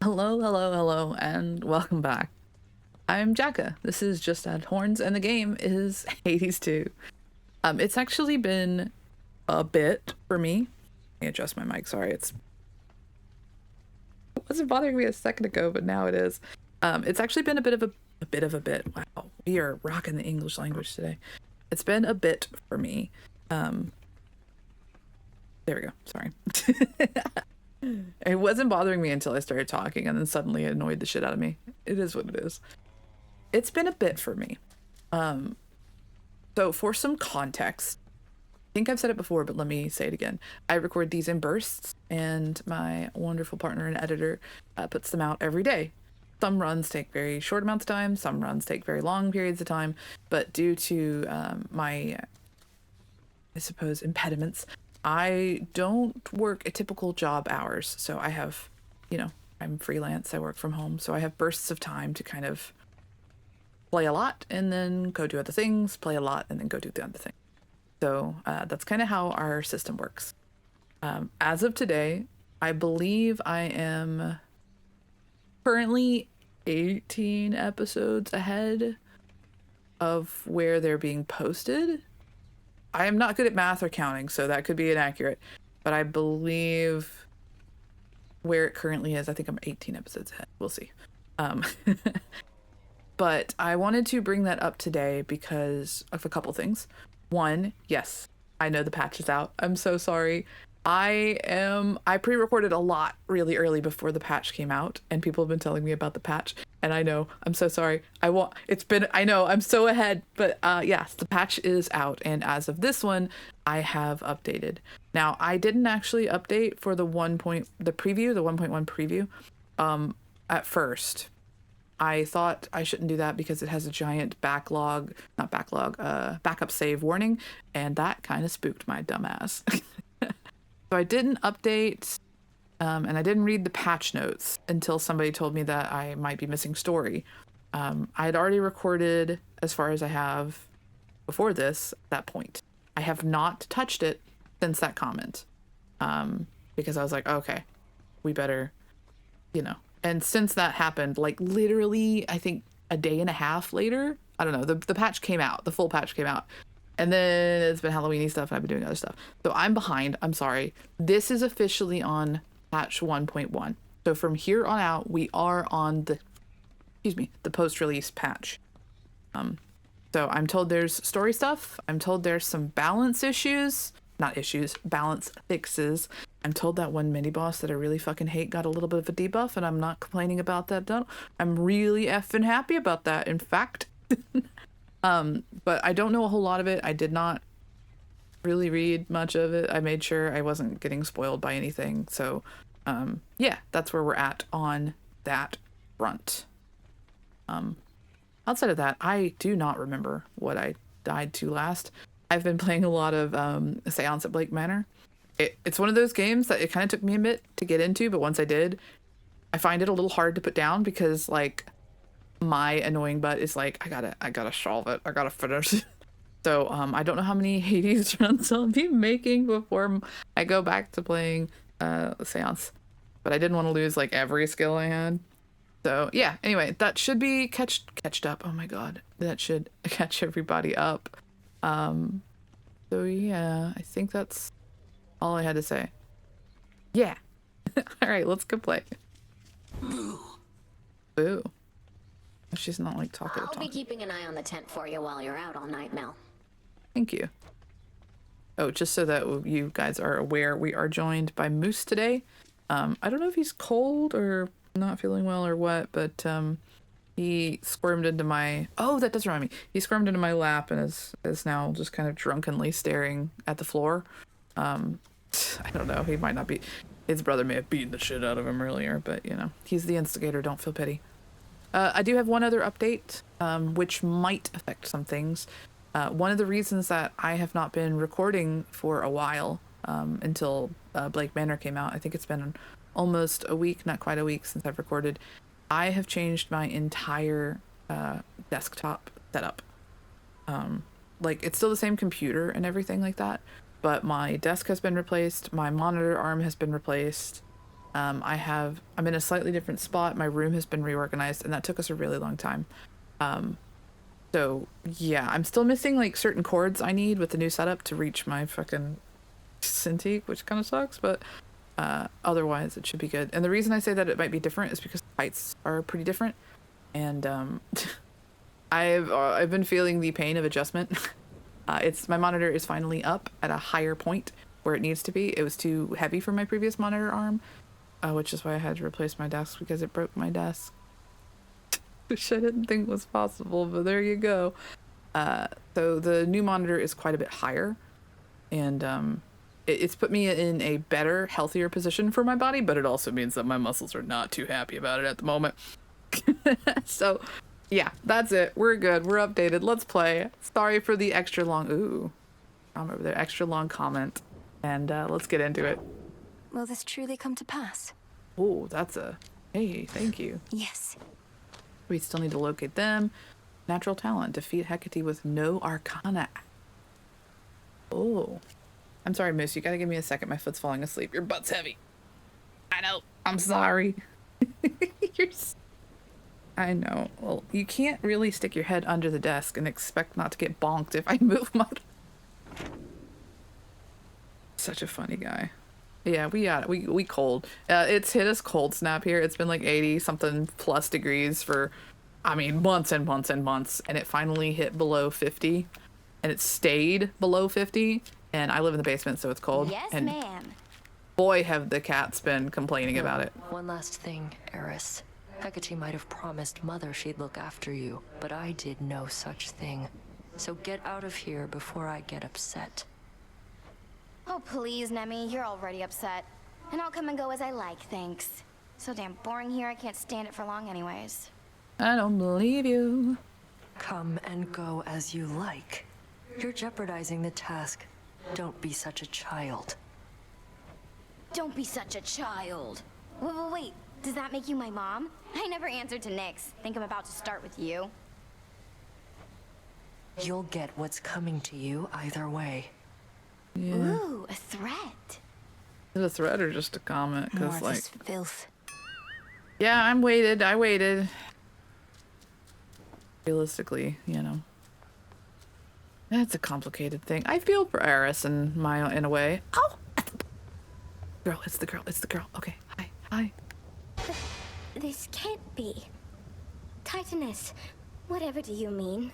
Hello, hello, hello, and welcome back. I'm Jacka. This is Just Add Horns, and the game is Hades 2. It's actually been a bit for me. Let me adjust my mic. Sorry, it wasn't bothering me a second ago, but now it is. It's actually been a bit of a bit. Wow, we are rocking the English language today. It's been a bit for me. There we go. Sorry. It wasn't bothering me until I started talking, and then suddenly it annoyed the shit out of me. It is what it is. It's been a bit for me. So for some context, I think I've said it before, but let me say it again. I record these in bursts, and my wonderful partner and editor puts them out every day. Some runs take very short amounts of time, some runs take very long periods of time, but due to my, I suppose, impediments, I don't work a typical job hours. So I have, I'm freelance, I work from home, so I have bursts of time to kind of play a lot and then go do other things, play a lot and then go do the other thing. So that's kind of how our system works. As of today, I believe I am currently 18 episodes ahead of where they're being posted. I am not good at math or counting, so that could be inaccurate, but I believe where it currently is, I think I'm 18 episodes ahead. We'll see. But I wanted to bring that up today because of a couple things. One, yes, I know the patch is out. I'm so sorry. I pre-recorded a lot really early before the patch came out, and people have been telling me about the patch, and I know, I'm so sorry. I know, I'm so ahead, but yes, the patch is out, and as of this one, I have updated. Now, I didn't actually update for the 1.1 preview, at first. I thought I shouldn't do that because it has a giant backup save warning, and that kind of spooked my dumbass. So I didn't update, and I didn't read the patch notes until somebody told me that I might be missing story. I had already recorded as far as I have before this, at that point. I have not touched it since that comment, because I was like, okay, we better, And since that happened, like literally, I think a day and a half later, I don't know, the patch came out, the full patch came out. And then it's been Halloween-y stuff, and I've been doing other stuff. So I'm behind, I'm sorry. This is officially on patch 1.1. So from here on out, we are on the post-release patch. So I'm told there's story stuff. I'm told there's some balance balance fixes. I'm told that one mini boss that I really fucking hate got a little bit of a debuff, and I'm not complaining about that. I'm really effing happy about that, in fact. But I don't know a whole lot of it. I did not really read much of it. I made sure I wasn't getting spoiled by anything. So, yeah, that's where we're at on that front. Outside of that, I do not remember what I died to last. I've been playing a lot of Seance at Blake Manor. It's one of those games that it kind of took me a bit to get into, but once I did, I find it a little hard to put down because, like, my annoying butt is like, I gotta solve it. I gotta finish it. So, I don't know how many Hades runs I'll be making before I go back to playing Seance. But I didn't want to lose, like, every skill I had. So, yeah, anyway, that should be catched up. Oh my god. That should catch everybody up. So yeah, I think that's all I had to say. Yeah. Alright, let's go play. Boo. Boo. She's not like talking. I'll be keeping an eye on the tent for you while you're out all night, Mel. Thank you. Oh, just so that you guys are aware, we are joined by Moose today. I don't know if he's cold or not feeling well or what, but he squirmed into my... Oh, that does remind me. He squirmed into my lap and is now just kind of drunkenly staring at the floor. I don't know. He might not be... His brother may have beaten the shit out of him earlier, but, he's the instigator. Don't feel pity. I do have one other update, which might affect some things. One of the reasons that I have not been recording for a while, until Blake Manor came out, I think it's been almost a week, not quite a week since I've recorded, I have changed my entire desktop setup. Like, it's still the same computer and everything like that, but my desk has been replaced, my monitor arm has been replaced, I'm in a slightly different spot. My room has been reorganized, and that took us a really long time. So yeah, I'm still missing like certain cords I need with the new setup to reach my fucking Cintiq, which kind of sucks, but otherwise it should be good. And the reason I say that it might be different is because the heights are pretty different, and I've been feeling the pain of adjustment. My monitor is finally up at a higher point where it needs to be. It was too heavy for my previous monitor arm, which is why I had to replace my desk because it broke my desk, which I didn't think was possible, but there you go. So the new monitor is quite a bit higher, and it's put me in a better, healthier position for my body, but it also means that my muscles are not too happy about it at the moment. So yeah, that's it. We're good. We're updated. Let's play. Sorry for the extra long, I'm over there, extra long comment. And let's get into it. Will this truly come to pass? Oh, hey, thank you. Yes. We still need to locate them. Natural talent. Defeat Hecate with no arcana. Oh. I'm sorry, Moose. You gotta give me a second. My foot's falling asleep. Your butt's heavy. I know. I'm sorry. I know. Well, you can't really stick your head under the desk and expect not to get bonked if I move my... Such a funny guy. Yeah, we cold. It's hit us cold snap here. It's been like 80 something plus degrees for, I mean, months and months and months. And it finally hit below 50. And it stayed below 50. And I live in the basement, so it's cold. Yes, and ma'am. boy, have the cats been complaining about it. One last thing, Eris. Hecate might have promised Mother she'd look after you, but I did no such thing. So get out of here before I get upset. Oh, please, Nemi. You're already upset. And I'll come and go as I like, thanks. So damn boring here, I can't stand it for long anyways. I don't believe you. Come and go as you like. You're jeopardizing the task. Don't be such a child. Don't be such a child. Wait. Does that make you my mom? I never answered to Nyx. Think I'm about to start with you. You'll get what's coming to you either way. Yeah. Ooh, a threat. Is it a threat or just a comment? More Because of like, this filth. yeah, I waited. Realistically, you know. That's a complicated thing. I feel for Eris in a way. Oh! It's the girl. Okay, hi. This can't be. Titaness, whatever do you mean?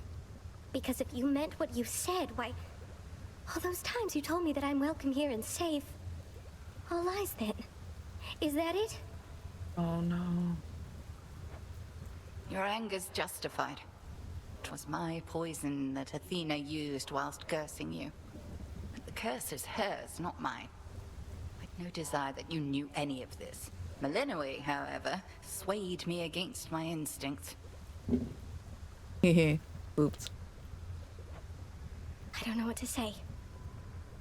Because if you meant what you said, why... all those times you told me that I'm welcome here and safe. All lies then. Is that it? Oh no. Your anger's justified. It was my poison that Athena used whilst cursing you. But the curse is hers, not mine. I'd no desire that you knew any of this. Melinoe, however, swayed me against my instincts. Hehe. Oops. I don't know what to say.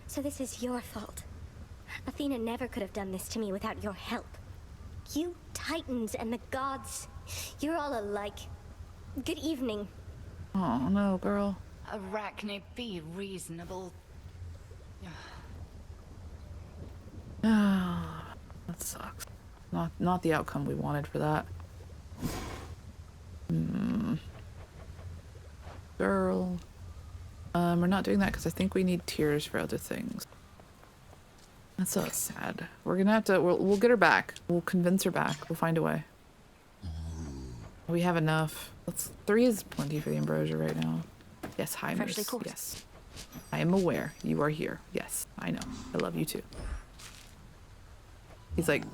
So this is your fault. Athena never could have done this to me without your help. You Titans and the gods, you're all alike. Good evening. Oh no, girl. Arachne, be reasonable. That sucks. Not the outcome we wanted for that. Girl. We're not doing that because I think we need tears for other things. That's so sad. We're gonna have to. We'll get her back. We'll convince her back. We'll find a way. We have enough. 3 is plenty for the ambrosia right now. Yes, hi, Freshly Moose. cooked. Yes, I am aware you are here. Yes, I know. I love you too. He's like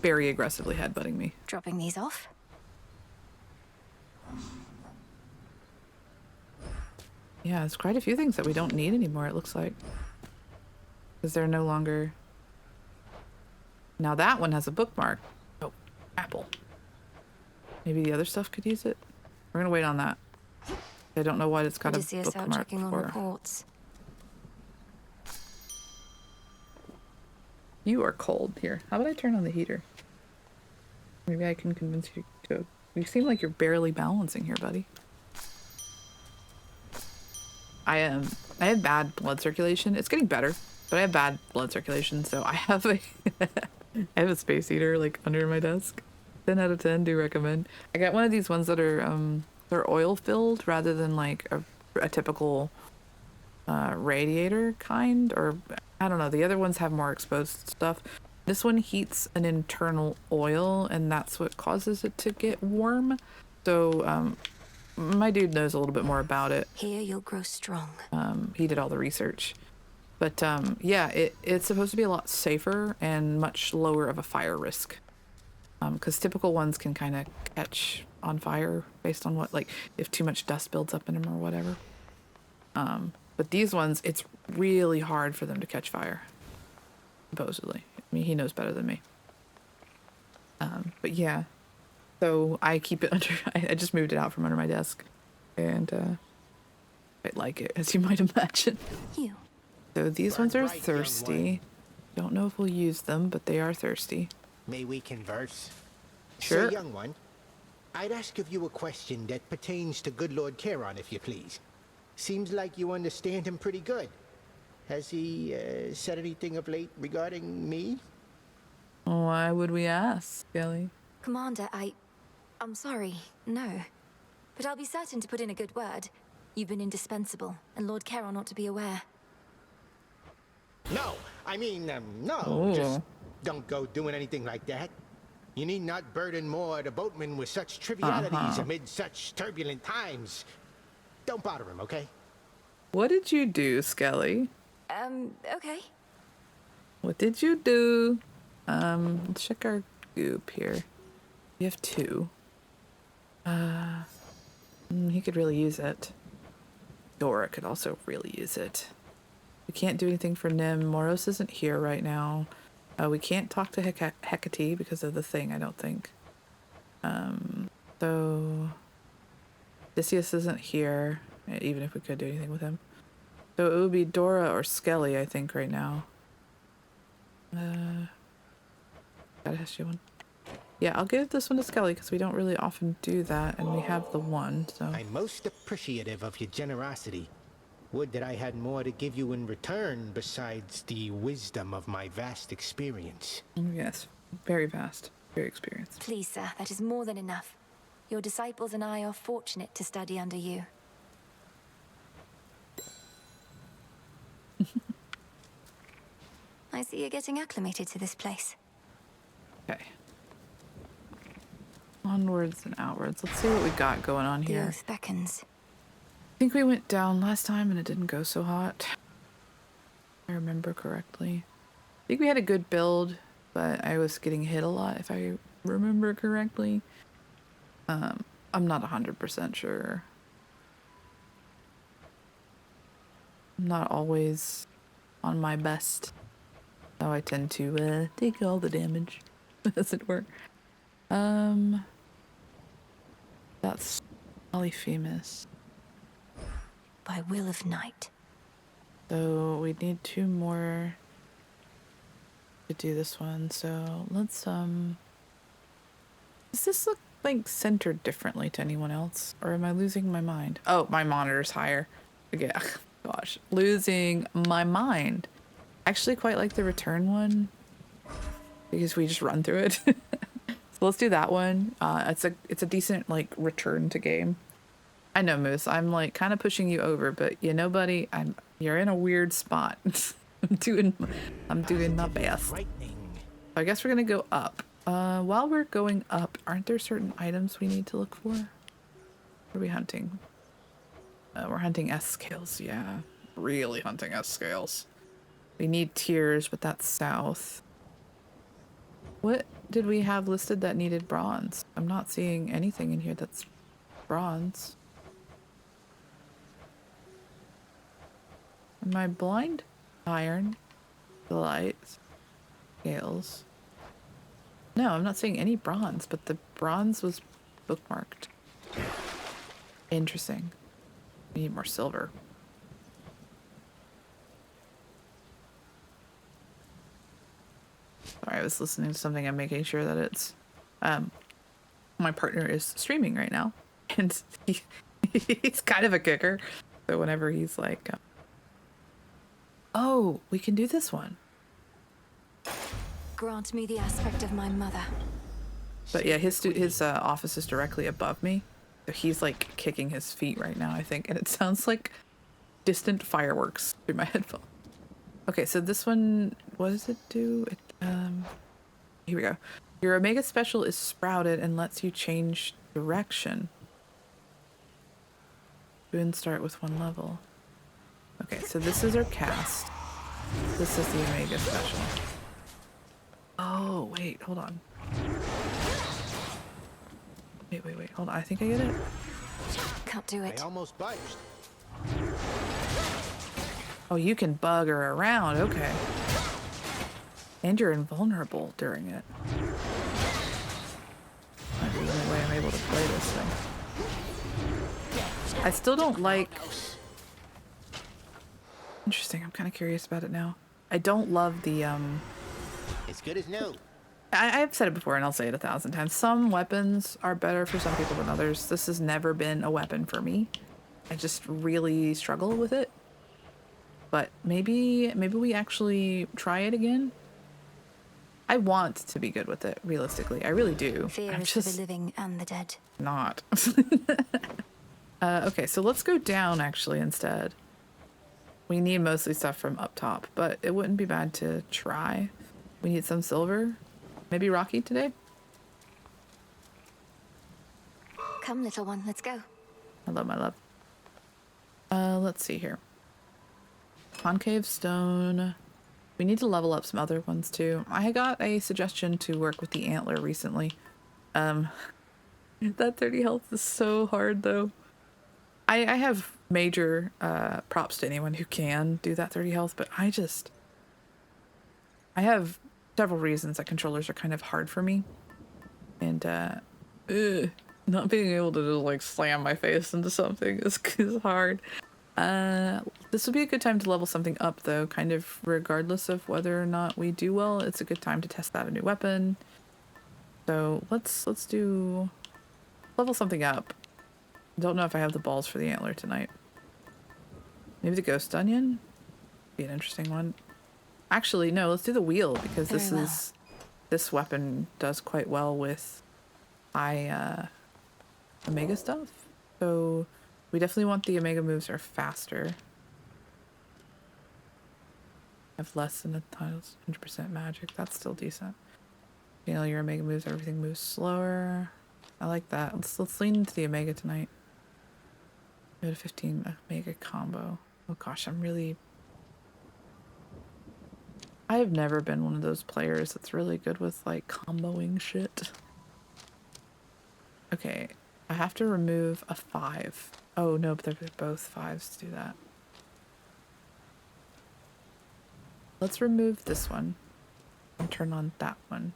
very aggressively headbutting me. Dropping these off? Yeah, there's quite a few things that we don't need anymore, it looks like. Because they're no longer... Now that one has a bookmark. Oh, apple. Maybe the other stuff could use it? We're gonna wait on that. I don't know what it's got a Odysseus out bookmark checking on for. reports. You are cold. Here, how about I turn on the heater? Maybe I can convince you to... You seem like you're barely balancing here, buddy. I have bad blood circulation. It's getting better, but I have bad blood circulation, so I have a I have a space heater like under my desk. 10 out of 10, do recommend. I got one of these ones that are they're oil filled rather than like a typical radiator kind, or I don't know. The other ones have more exposed stuff. This one heats an internal oil, and that's what causes it to get warm. So my dude knows a little bit more about it. Here you'll grow strong. He did all the research. But yeah, it's supposed to be a lot safer and much lower of a fire risk. Because typical ones can kind of catch on fire based on what, like, if too much dust builds up in them or whatever. But these ones, it's really hard for them to catch fire, supposedly. I mean, he knows better than me. But yeah, so I keep it under, I just moved it out from under my desk, and I like it, as you might imagine. You. So these ones are thirsty. Don't know if we'll use them, but they are thirsty. May we converse? Sure. Say, young one, I'd ask of you a question that pertains to good Lord Charon, if you please. Seems like you understand him pretty good. Has he said anything of late regarding me? Why would we ask, Kelly? Commander, I'm sorry, no. But I'll be certain to put in a good word. You've been indispensable, and Lord Charon ought to be aware. No, I mean, no. Ooh. Just don't go doing anything like that. You need not burden more the boatman with such trivialities amid such turbulent times. Don't bother him, okay? What did you do, Skelly? Okay. What did you do? Let's check our goop here. We have 2. He could really use it. Dora could also really use it. We can't do anything for Nim. Moros isn't here right now. We can't talk to Hecate because of the thing, I don't think. So Odysseus isn't here, even if we could do anything with him. So it would be Dora or Skelly, I think, right now. Gotta ask you one. Yeah, I'll give this one to Skelly because we don't really often do that, and we have the one, so. I'm most appreciative of your generosity. Would that I had more to give you in return besides the wisdom of my vast experience. Yes, very vast, very experienced. Please, sir, that is more than enough. Your disciples and I are fortunate to study under you. I see you're getting acclimated to this place. Okay. Onwards and outwards. Let's see what we got going on The here. oath beckons. I think we went down last time and it didn't go so hot. If I remember correctly. I think we had a good build, but I was getting hit a lot if I remember correctly. I'm not 100% sure. I'm not always on my best. So I tend to take all the damage, as it were. That's Polyphemus. By will of night. So we need 2 more to do this one. So let's does this look like centered differently to anyone else? Or am I losing my mind? Oh, my monitor's higher. Okay, gosh, losing my mind. Actually quite like the return one because we just run through it. So let's do that one. It's a decent like return to game. I know, Moose, I'm like kind of pushing you over, but you know, buddy, you're in a weird spot. I'm doing my best. Frightening. I guess we're gonna go up. While we're going up, aren't there certain items we need to look for? What are we hunting? We're hunting S scales, yeah. Really hunting S scales. We need tears, but that's south. What did we have listed that needed bronze? I'm not seeing anything in here that's bronze. Am I blind? Iron, lights, scales. No, I'm not seeing any bronze, but the bronze was bookmarked. Interesting. We need more silver. Sorry, I was listening to something. I'm making sure that it's my partner is streaming right now, and he's kind of a kicker. So whenever he's like, oh, we can do this one. grant me the aspect of my mother. But yeah, his office is directly above me. So he's like kicking his feet right now, I think. And it sounds like distant fireworks through my headphone. Okay, so this one, what does it do? Here we go. Your Omega Special is sprouted and lets you change direction. Boons start with 1 level. Okay, so this is our cast. This is the Omega Special. Oh, wait, hold on. Wait, hold on. I think I get it. Can't do it. I almost budged. Oh, you can bug her around. Okay. And you're invulnerable during it. Might be the only way I'm able to play this thing. I still don't like... Interesting. I'm kind of curious about it now. I don't love the, As good as new. I've said it before and I'll say it 1,000 times. Some weapons are better for some people than others. This has never been a weapon for me. I just really struggle with it. But maybe we actually try it again. I want to be good with it, realistically. I really do. Fear I'm is for just the living and the dead. not. Okay, so let's go down actually instead. We need mostly stuff from up top, but it wouldn't be bad to try. We need some silver. Maybe Rocky today? Come, little one, let's go. Hello, my love. Let's see here. Concave stone. We need to level up some other ones too. I got a suggestion to work with the antler recently. That 30 health is so hard though. I have major props to anyone who can do that 30 health, but I have several reasons that controllers are kind of hard for me. And not being able to just like slam my face into something is hard. This would be a good time to level something up though, kind of regardless of whether or not we do well. It's a good time to test out a new weapon. So let's do level something up. Don't know if I have the balls for the antler tonight. Maybe the ghost onion? Be an interesting one. Actually, no, let's do the wheel because this weapon does quite well with Omega stuff. So we definitely want the Omega moves are faster. Have less than the titles, 100% magic. That's still decent. You know, your Omega moves, everything moves slower. I like that. Let's lean into the Omega tonight. Go to 15 Omega combo. Oh gosh, I have never been one of those players that's really good with like comboing shit. Okay, I have to remove a 5. Oh no, but they're both 5s to do that. Let's remove this one and turn on that one.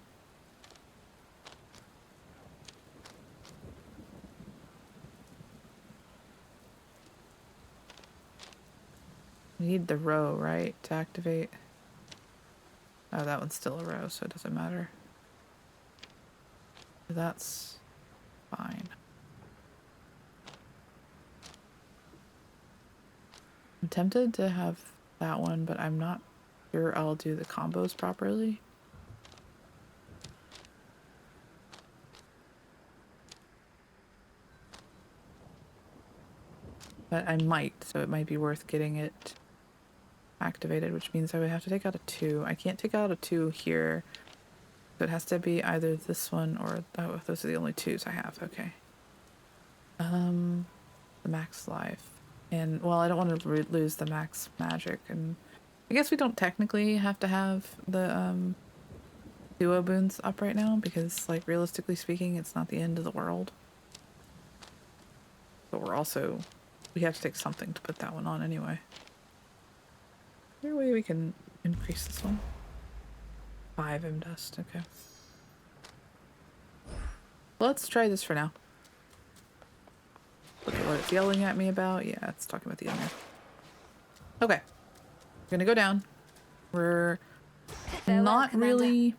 We need the row, right, to activate? Oh, that one's still a row, so it doesn't matter. That's fine. I'm tempted to have that one, but I'm not sure I'll do the combos properly. But I might, so it might be worth getting it activated, which means I would have to take out a 2. I can't take out a 2 here. So it has to be either this one or... Oh, those are the only 2s I have. Okay. The max life. And, well, I don't want to lose the max magic. And I guess we don't technically have to have the duo boons up right now because, like, realistically speaking, it's not the end of the world. But we're also... We have to take something to put that one on anyway. Is there a way we can increase this one? 5 M dust, okay. Let's try this for now. Look at what it's yelling at me about. Yeah, it's talking about the owner. Okay. We're gonna go down. We're not really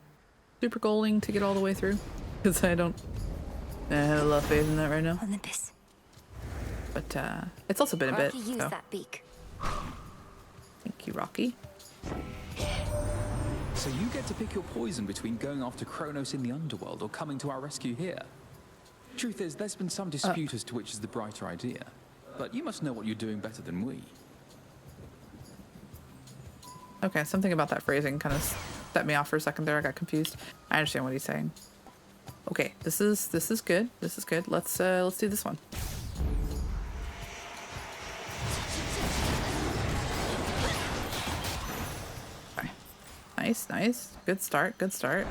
super goaling to get all the way through. Because I have a lot of faith in that right now. Olympus. But it's also been a bit. Rocky, use So. that beak. Thank you, Rocky. So you get to pick your poison between going after Kronos in the underworld or coming to our rescue here. Truth is, there's been some dispute as to which is the brighter idea. But you must know what you're doing better than we. Okay, something about that phrasing kind of set me off for a second there. I got confused. I understand what he's saying. Okay, this is good. This is good. Let's do this one. Okay. Nice, nice. Good start, good start.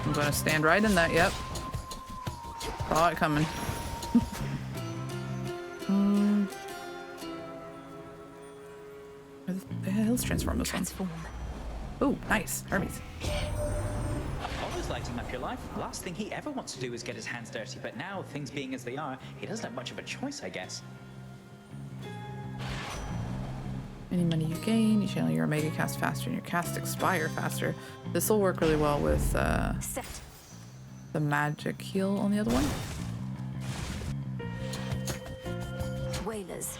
I'm gonna stand right in that, yep. Saw it coming. Let's transform this one. Ooh, nice. Hermes. Apollo's lighting up your life. Last thing he ever wants to do is get his hands dirty, but now, things being as they are, he doesn't have much of a choice, I guess. Any money you gain, you channel your Omega cast faster and your cast expire faster. This will work really well with the magic heal on the other one. Whalers.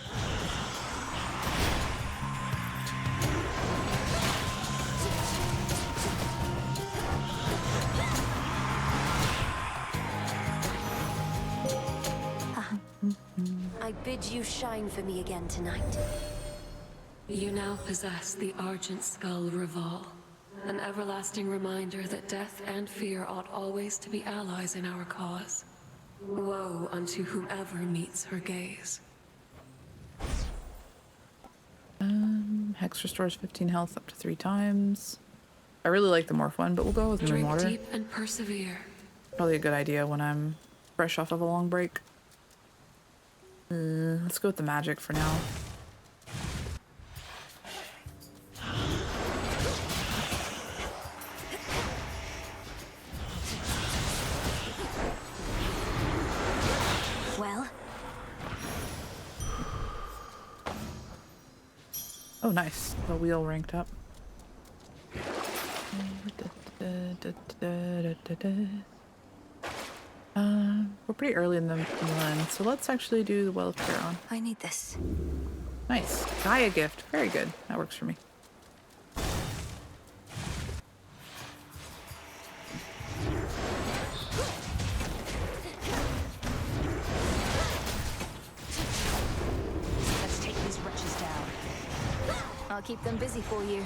I bid you shine for me again tonight. You now possess the Argent Skull Reval, an everlasting reminder that death and fear ought always to be allies in our cause. Woe unto whoever meets her gaze. Hex restores 15 health up to 3 times. I really like the morph one, but we'll go with Moon Drink Water. deep and persevere. Probably a good idea when I'm fresh off of a long break. Let's go with the magic for now. Well, oh, nice. The wheel ranked up. We're pretty early in the run, so let's actually do the Well of Charon. I need this. Nice. Gaia gift. Very good. That works for me. Let's take these wretches down. I'll keep them busy for you.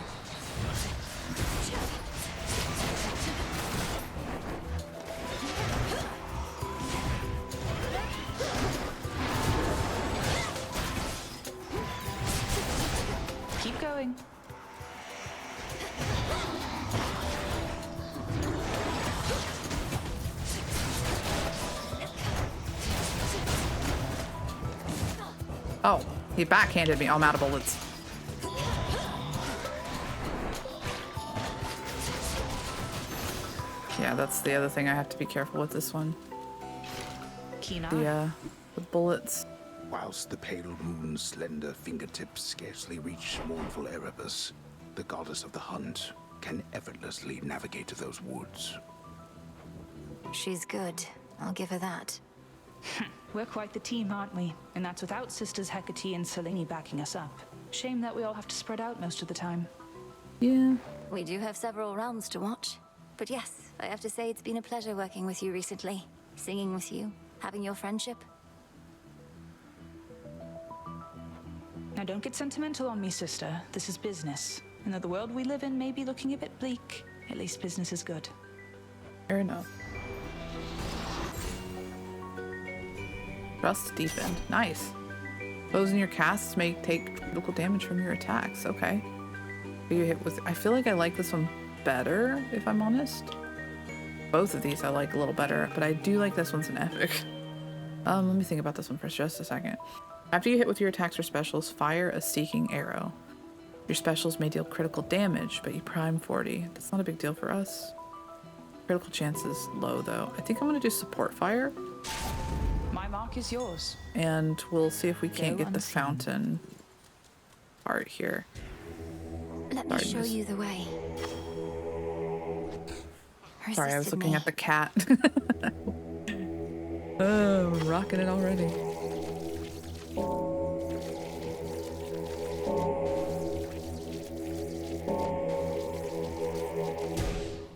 Keep going. Oh, he backhanded me. Oh, I'm out of bullets. Yeah, that's the other thing I have to be careful with this one. Keen eye. The bullets. Whilst the pale moon's slender fingertips scarcely reach mournful Erebus, the goddess of the hunt can effortlessly navigate those woods. She's good. I'll give her that. We're quite the team, aren't we? And that's without Sisters Hecate and Selene backing us up. Shame that we all have to spread out most of the time. Yeah. We do have several realms to watch. But yes, I have to say it's been a pleasure working with you recently. Singing with you, having your friendship. Now don't get sentimental on me, sister. This is business. And though the world we live in may be looking a bit bleak, at least business is good. Fair enough. Trust deepened. Nice. Those in your casts may take critical damage from your attacks. Okay. You hit with. I feel like I like this one better, if I'm honest. Both of these I like a little better, but I do like this one's an epic. Let me think about this one for just a second. After you hit with your attacks or specials, fire a seeking arrow. Your specials may deal critical damage, but you prime 40. That's not a big deal for us. Critical chance is low, though. I think I'm going to do support fire. My mark is yours. And we'll see if we can't get the fountain part here. Let me show you the way. Sorry, I was looking at the cat. Oh, I'm rocking it already.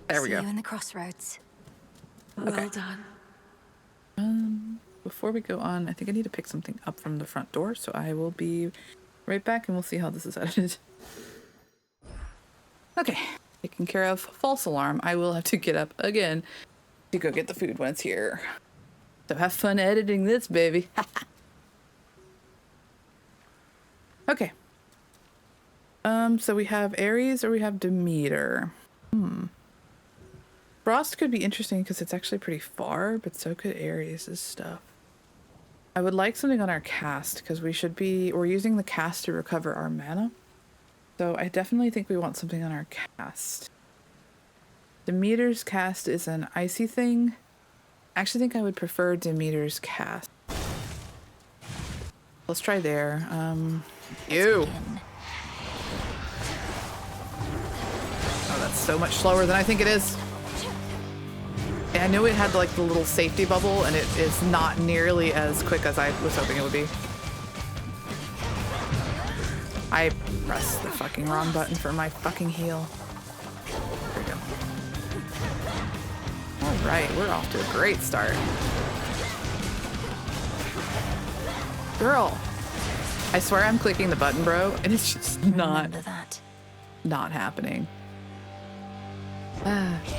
There we go. See you in the crossroads. Well done. Before we go on, I think I need to pick something up from the front door, so I will be right back and we'll see how this is edited. Okay, taken care of. False alarm. I will have to get up again to go get the food when it's here. So have fun editing this, baby. Okay. So we have Ares or we have Demeter. Frost could be interesting because it's actually pretty far, but so could Ares' stuff. I would like something on our cast because we're using the cast to recover our mana. So I definitely think we want something on our cast. Demeter's cast is an icy thing. I actually think I would prefer Demeter's cast. Let's try there. Ew. Oh, that's so much slower than I think it is. I knew it had like the little safety bubble, and it is not nearly as quick as I was hoping it would be. I pressed the fucking wrong button for my fucking heal. There we go. Alright, we're off to a great start. Girl, I swear I'm clicking the button, bro, and it's just not happening.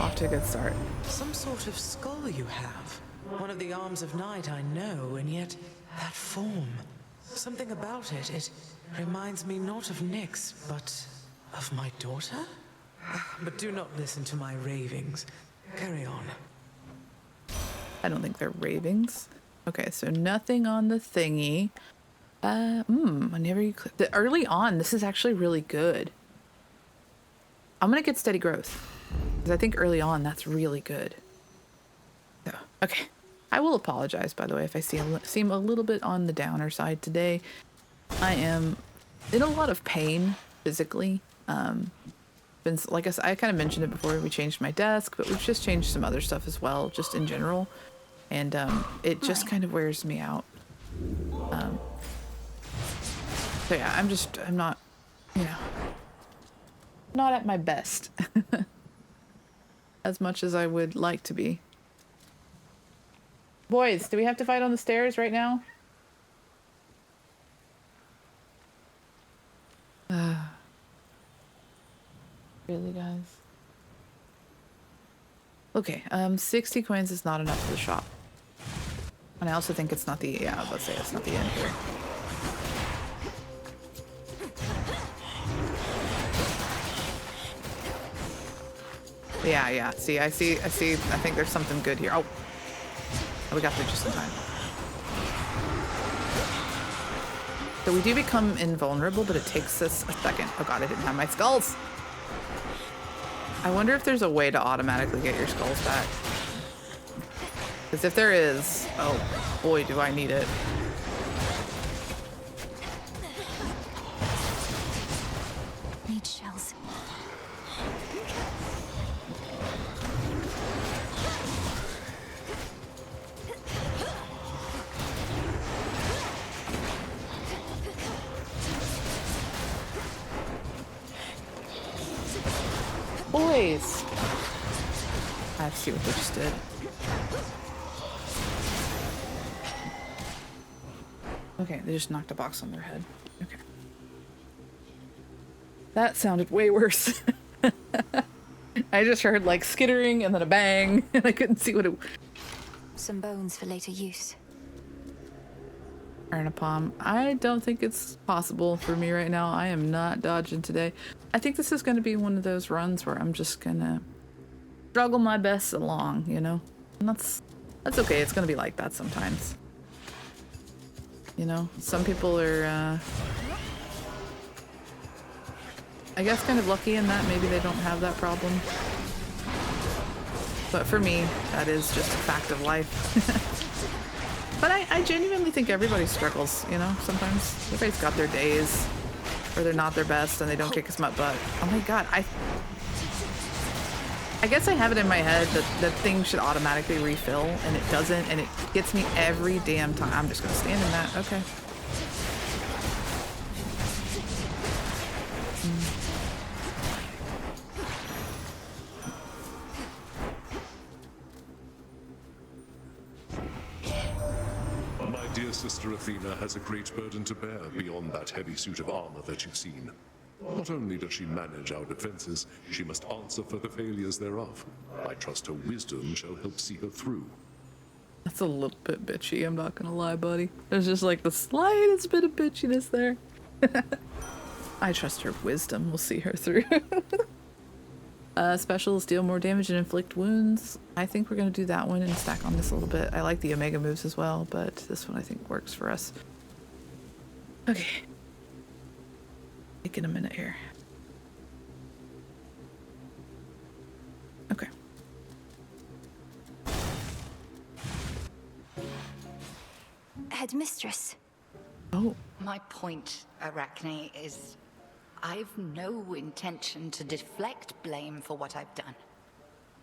Off to a good start. Some sort of skull you have. One of the arms of night, I know, and yet that form. Something about it. It reminds me not of Nyx, but of my daughter? But do not listen to my ravings. Carry on. I don't think they're ravings. Okay, so nothing on the thingy. Whenever you click the early on, this is actually really good. I'm gonna get steady growth. Because I think early on, that's really good. So, okay. I will apologize, by the way, if I seem a little bit on the downer side today. I am in a lot of pain physically. Like I kind of mentioned it before, we changed my desk, but we've just changed some other stuff as well, just in general. And it just kind of wears me out. So yeah, I'm not, not at my best. As much as I would like to be. Boys, do we have to fight on the stairs right now? Really, guys? Okay, 60 coins is not enough for the shop. And I also think it's not the, yeah, let's say it's not the end here. Yeah, see, I think there's something good here. Oh, we got there just in time. So we do become invulnerable, but it takes us a second. Oh god, I didn't have my skulls. I wonder if there's a way to automatically get your skulls back. Because if there is, oh boy, do I need it. Need shells. Boys! I have to see what they just did. Okay, they just knocked a box on their head. Okay. That sounded way worse. I just heard like skittering and then a bang, and I couldn't see what it... Some bones for later use. Ernapalm. I don't think it's possible for me right now. I am not dodging today. I think this is going to be one of those runs where I'm just going to struggle my best along, you know? And that's okay. It's going to be like that sometimes. You know? Some people are, I guess kind of lucky in that maybe they don't have that problem. But for me, that is just a fact of life. But I genuinely think everybody struggles, you know, sometimes. Everybody's got their days. or they're not their best and they don't kick as much butt. Oh my god, I guess I have it in my head that things should automatically refill, and it doesn't, and it gets me every damn time. I'm just gonna stand in that. Okay. My dear sister Athena has a great burden to bear beyond that heavy suit of armor that you've seen. Not only does she manage our defenses, she must answer for the failures thereof. I trust her wisdom shall help see her through. That's a little bit bitchy, I'm not gonna lie, buddy. There's just like the slightest bit of bitchiness there. I trust her wisdom will see her through. Specials deal more damage and inflict wounds. I think we're gonna do that one and stack on this a little bit. I like the Omega moves as well, but this one I think works for us. Okay. Taking a minute here. Okay. Headmistress. Oh. My point, Arachne, is I've no intention to deflect blame for what I've done.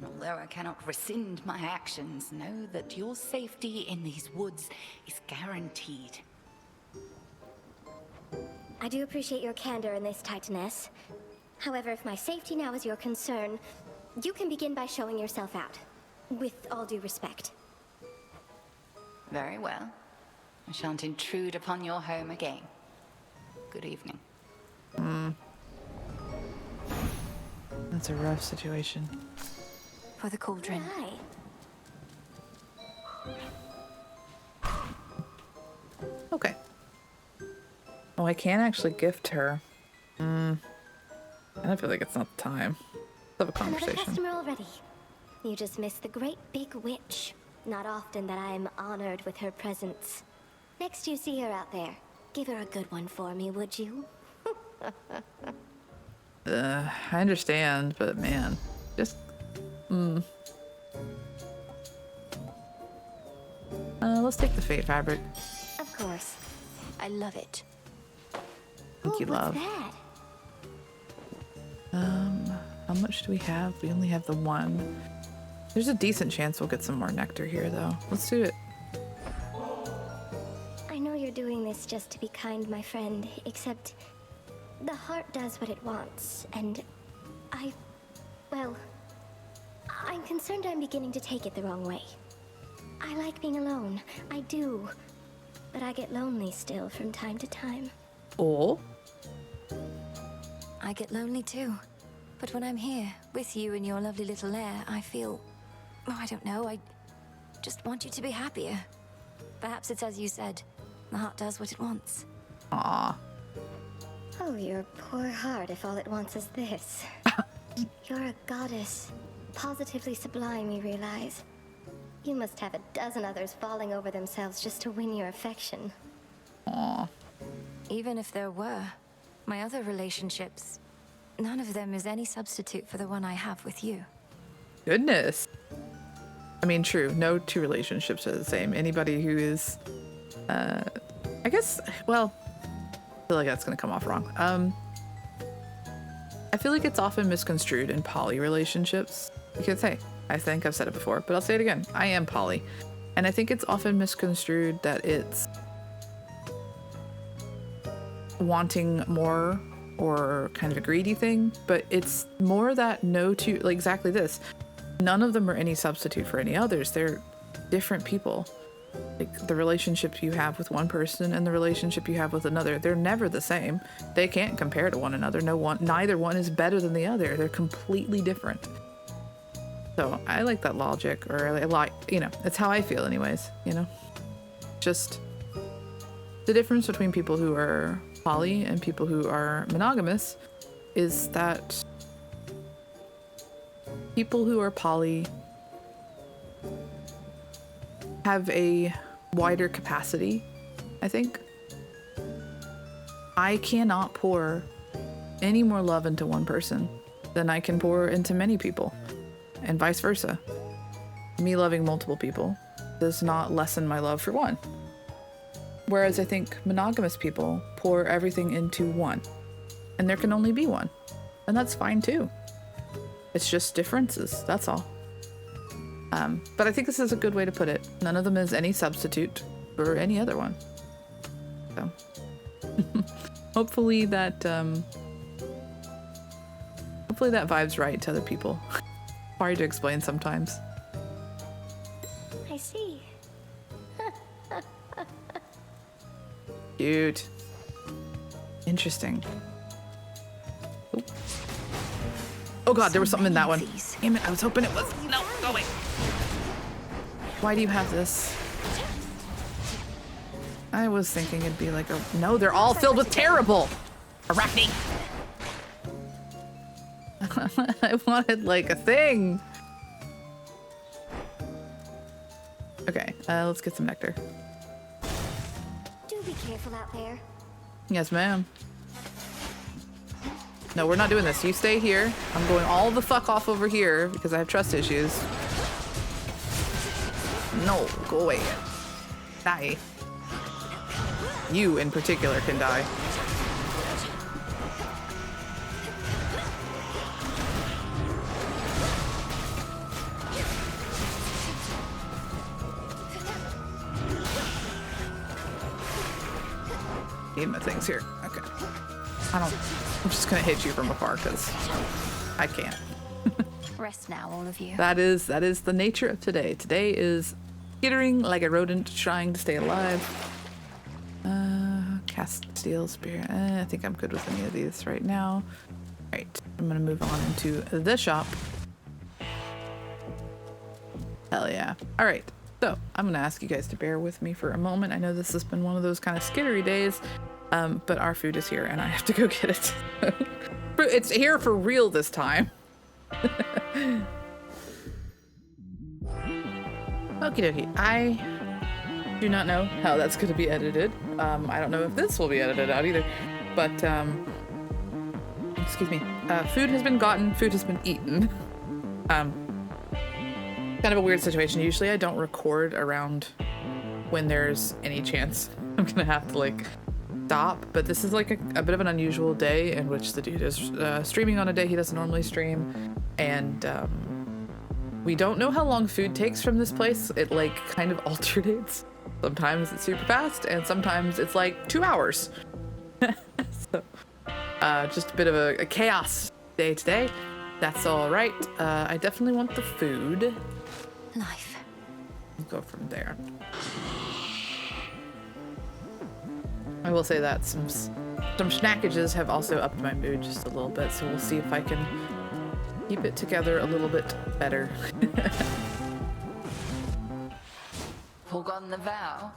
Although I cannot rescind my actions, know that your safety in these woods is guaranteed. I do appreciate your candor in this, Titaness. However, if my safety now is your concern, you can begin by showing yourself out. With all due respect. Very well. I shan't intrude upon your home again. Good evening. That's a rough situation. For the cauldron. Okay. Oh, I can actually gift her. I don't feel like it's not the time. Let's have a Another conversation. customer already. You just missed the great big witch. Not often that I'm honored with her presence. Next you see her out there, give her a good one for me, would you? I understand, but man, just let's take the Fate Fabric. Of course. I love it. Thank you, love. That? How much do we have? We only have the one. There's a decent chance we'll get some more nectar here, though. Let's do it. I know you're doing this just to be kind, my friend, except the heart does what it wants, and well, I'm concerned I'm beginning to take it the wrong way. I like being alone, I do, but I get lonely still from time to time. Oh? I get lonely too. But when I'm here, with you in your lovely little lair, I feel... Oh, I don't know, I just want you to be happier. Perhaps it's as you said, the heart does what it wants. Aww. Oh, your poor heart if all it wants is this. You're a goddess. Positively sublime, you realize. You must have a dozen others falling over themselves just to win your affection. Aww. Even if there were, my other relationships, none of them is any substitute for the one I have with you. Goodness. I mean, true. No two relationships are the same. Anybody who is, I guess, well, I feel like that's going to come off wrong. I feel like it's often misconstrued in poly relationships. Because, hey, I think I've said it before, but I'll say it again. I am poly. And I think it's often misconstrued that it's wanting more or kind of a greedy thing, but it's more that no two, like exactly this. None of them are any substitute for any others. They're different people. Like the relationship you have with one person and the relationship you have with another, they're never the same. They can't compare to one another. Neither one is better than the other. They're completely different. So I like that logic, or I like, you know, it's how I feel anyways, you know? Just the difference between people who are poly and people who are monogamous is that people who are poly have a wider capacity, I think. I cannot pour any more love into one person than I can pour into many people, and vice versa. Me loving multiple people does not lessen my love for one. Whereas I think monogamous people pour everything into one. and there can only be one. And that's fine too. It's just differences, that's all. But I think this is a good way to put it. None of them is any substitute for any other one. So hopefully that vibe's right to other people. Hard to explain sometimes. I see. Cute. Interesting. Oh god, there was something in that one. Damn it, I was hoping it was. No, go away. Why do you have this? I was thinking it'd be like a... No, they're all filled with terrible! Arachne! I wanted like a thing. Okay, let's get some nectar. Do be careful out there. Yes, ma'am. No, we're not doing this. You stay here. I'm going all the fuck off over here because I have trust issues. No, go away. Die. You in particular can die. Need my things here. Okay. I'm just gonna hit you from afar because I can't. Rest now, all of you. That is the nature of today. Today is skittering like a rodent trying to stay alive. Cast steel spear. I think I'm good with any of these right now. Alright, I'm gonna move on into the shop. Hell yeah. Alright, so I'm gonna ask you guys to bear with me for a moment. I know this has been one of those kind of skittery days, but our food is here and I have to go get it. It's here for real this time. Okie dokie. I do not know how that's going to be edited. I don't know if this will be edited out either. But, excuse me. Food has been gotten. Food has been eaten. Kind of a weird situation. Usually I don't record around when there's any chance I'm going to have to, like, stop. But this is, like, a bit of an unusual day in which the dude is streaming on a day he doesn't normally stream. And, we don't know how long food takes from this place. It, like, kind of alternates. Sometimes it's super fast, and sometimes it's like 2 hours. So, just a bit of a chaos day today. That's all right. I definitely want the food. Life. We'll go from there. I will say that some snackages have also upped my mood just a little bit, so we'll see if I can keep it together a little bit better. Forgotten the vow?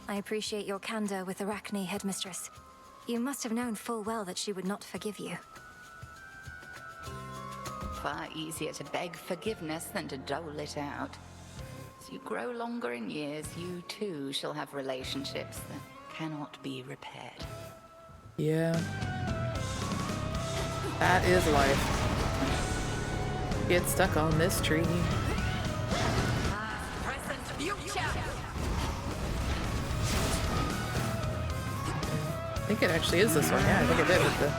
I appreciate your candor with Arachne, headmistress. You must have known full well that she would not forgive you. Far easier to beg forgiveness than to dole it out. As you grow longer in years, you too shall have relationships that cannot be repaired. Yeah. That is life. Get stuck on this tree. I think it actually is this one. Yeah, I think it did with the...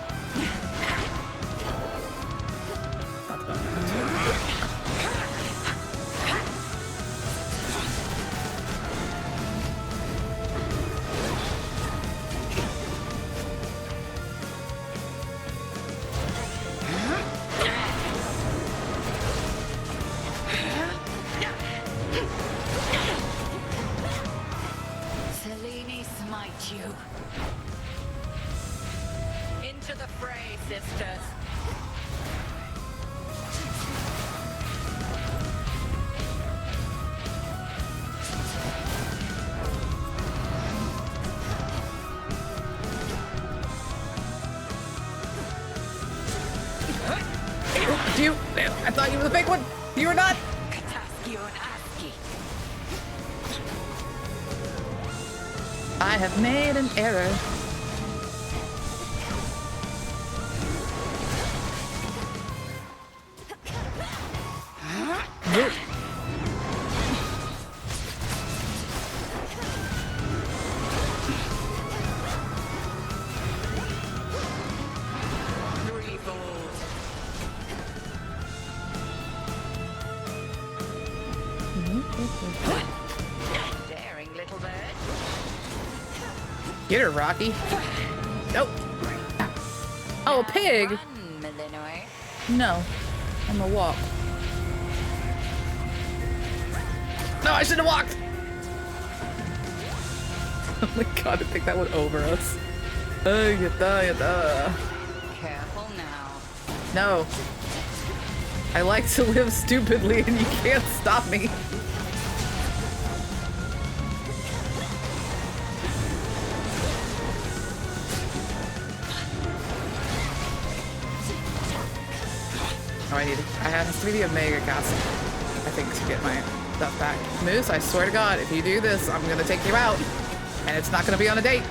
Selene smite you. Into the fray, sisters. You, I thought you were the big one. You were not. I have made an error. Daring little bird. Get her, Rocky. Nope. Oh, a pig. Run, Malinois. No, I'm gonna walk. No, I should have walked. Oh my god, I think that went over us. Careful now. No. I like to live stupidly and you can't stop me. Oh, I have to be the Omega Castle, I think, to get my stuff back. Moose, I swear to God, if you do this, I'm gonna take you out. And it's not gonna be on a date.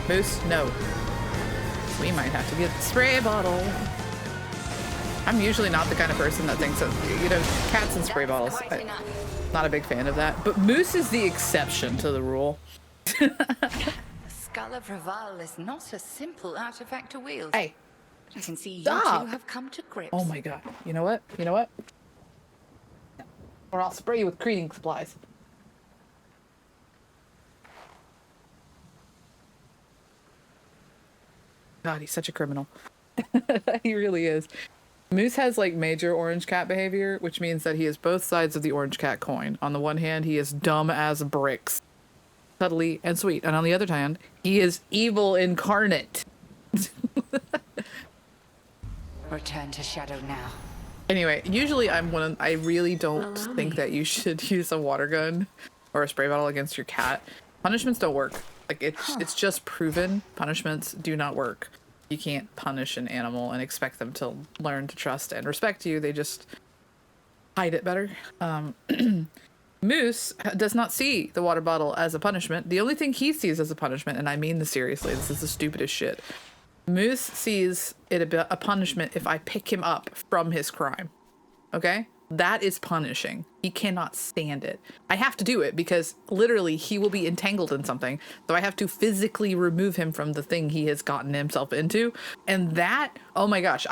Moose, no. We might have to get the spray bottle. I'm usually not the kind of person that thinks of, you know, cats and spray bottles. I'm not a big fan of that. But Moose is the exception to the rule. The Skull of Raval is not a simple artifact to wield. Hey. I can see you Stop. two have come to grips. Oh my god. You know what? You know what? Or I'll spray you with cleaning supplies. God, he's such a criminal. He really is. Moose has like major orange cat behavior, which means that he is both sides of the orange cat coin. On the one hand, he is dumb as bricks, cuddly and sweet. And on the other hand, he is evil incarnate. Return to Shadow now. Anyway, usually I really don't think that you should use a water gun or a spray bottle against your cat. Punishments don't work. Like it's just proven punishments do not work. You can't punish an animal and expect them to learn to trust and respect you. They just hide it better. Moose does not see the water bottle as a punishment. The only thing he sees as a punishment, and I mean this seriously, this is the stupidest shit. Moose sees it a punishment if I pick him up from his crime. Okay? That is punishing. He cannot stand it. I have to do it because literally he will be entangled in something. So I have to physically remove him from the thing he has gotten himself into. And that, oh my gosh,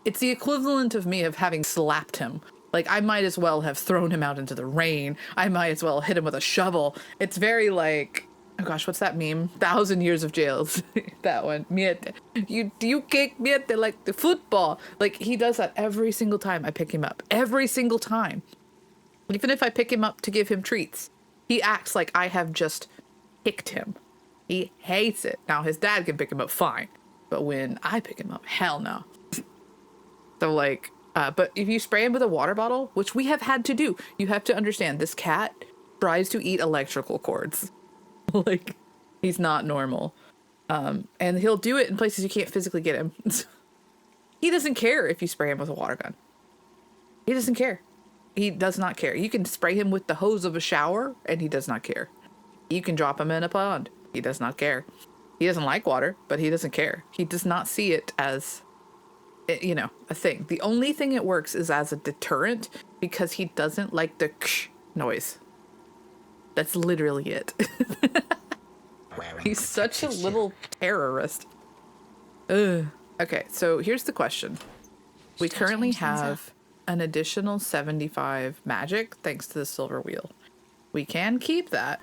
it's the equivalent of me of having slapped him. Like I might as well have thrown him out into the rain. I might as well hit him with a shovel. It's very like, oh gosh, what's that meme? 1,000 years of jails. That one. Miete. You kick miete like the football. Like he does that every single time I pick him up. Every single time. Even if I pick him up to give him treats, he acts like I have just kicked him. He hates it. Now his dad can pick him up fine, but when I pick him up, hell no. So like, but if you spray him with a water bottle, which we have had to do, you have to understand this cat tries to eat electrical cords. Like he's not normal. And he'll do it in places you can't physically get him. He doesn't care if you spray him with a water gun. He doesn't care. He does not care. You can spray him with the hose of a shower and he does not care. You can drop him in a pond. He does not care. He doesn't like water, but he doesn't care. He does not see it as, you know, a thing. The only thing it works is as a deterrent because he doesn't like the ksh noise. That's literally it. He's such a little terrorist. Ugh. Okay, so here's the question. We currently have an additional 75 magic thanks to the silver wheel. We can keep that,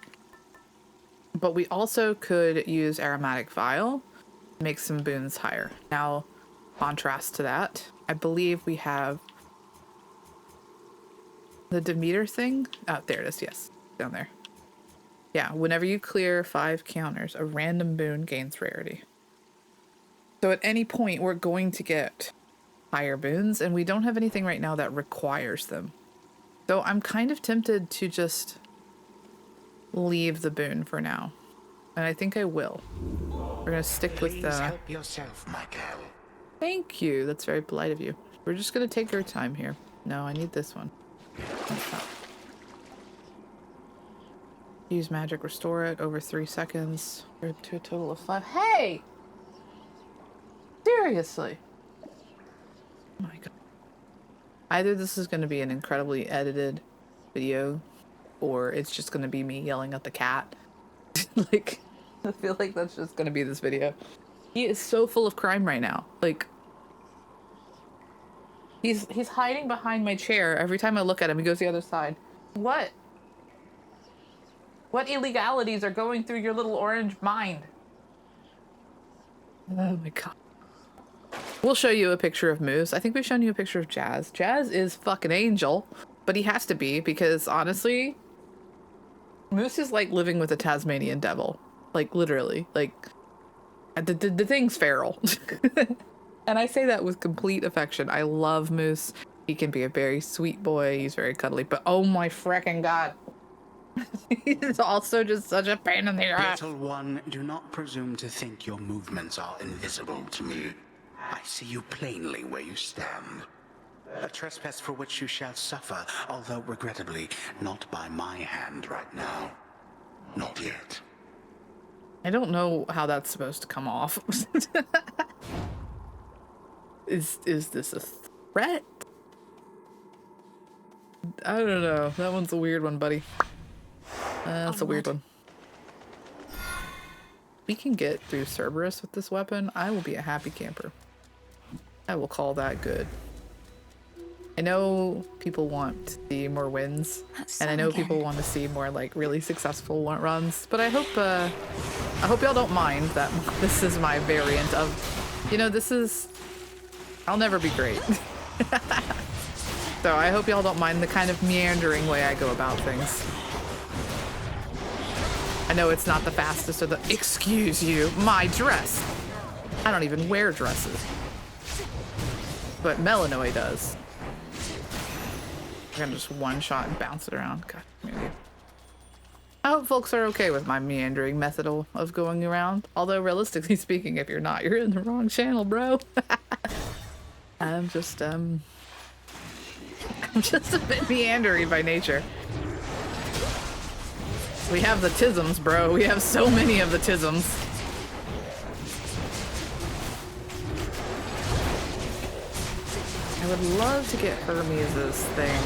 but we also could use aromatic vial, make some boons higher. Now, contrast to that, I believe we have the Demeter thing. Oh, there it is. Yes, down there. Yeah, whenever you clear 5 counters, a random boon gains rarity. So at any point, we're going to get higher boons, and we don't have anything right now that requires them. So I'm kind of tempted to just leave the boon for now. And I think I will. We're going to stick with the... help yourself, Michael. Thank you. That's very polite of you. We're just going to take our time here. No, I need this one. Use magic, restore it over 3 seconds. Or to a total of 5. Hey! Seriously? Oh my god. Either this is going to be an incredibly edited video, or it's just going to be me yelling at the cat. Like, I feel like that's just going to be this video. He is so full of crime right now. Like, He's hiding behind my chair. Every time I look at him, he goes the other side. What? What illegalities are going through your little orange mind? Oh my god. We'll show you a picture of Moose. I think we've shown you a picture of Jazz. Jazz is fucking angel, but he has to be because honestly, Moose is like living with a Tasmanian devil. Like literally, like the thing's feral. And I say that with complete affection. I love Moose. He can be a very sweet boy. He's very cuddly, but oh my frickin' god. He's also just such a pain in the ass. Little one, do not presume to think your movements are invisible to me. I see you plainly where you stand. A trespass for which you shall suffer, although regrettably not by my hand right now. Not yet. I don't know how that's supposed to come off. Is this a threat? I don't know. That one's a weird one, buddy. That's a weird one. We can get through Cerberus with this weapon. I will be a happy camper. I will call that good. I know people want to see more wins, and I know people want to see more like really successful runs. But I hope y'all don't mind that this is my variant of, you know, this is. I'll never be great. So I hope y'all don't mind the kind of meandering way I go about things. I know it's not the fastest or the, excuse you, my dress. I don't even wear dresses. But Melanoy does. I'm gonna just one shot and bounce it around. God, maybe. I hope folks are okay with my meandering method of going around. Although realistically speaking, if you're not, you're in the wrong channel, bro. I'm just a bit meandering by nature. We have the tisms, bro. We have so many of the tisms. I would love to get Hermes' thing.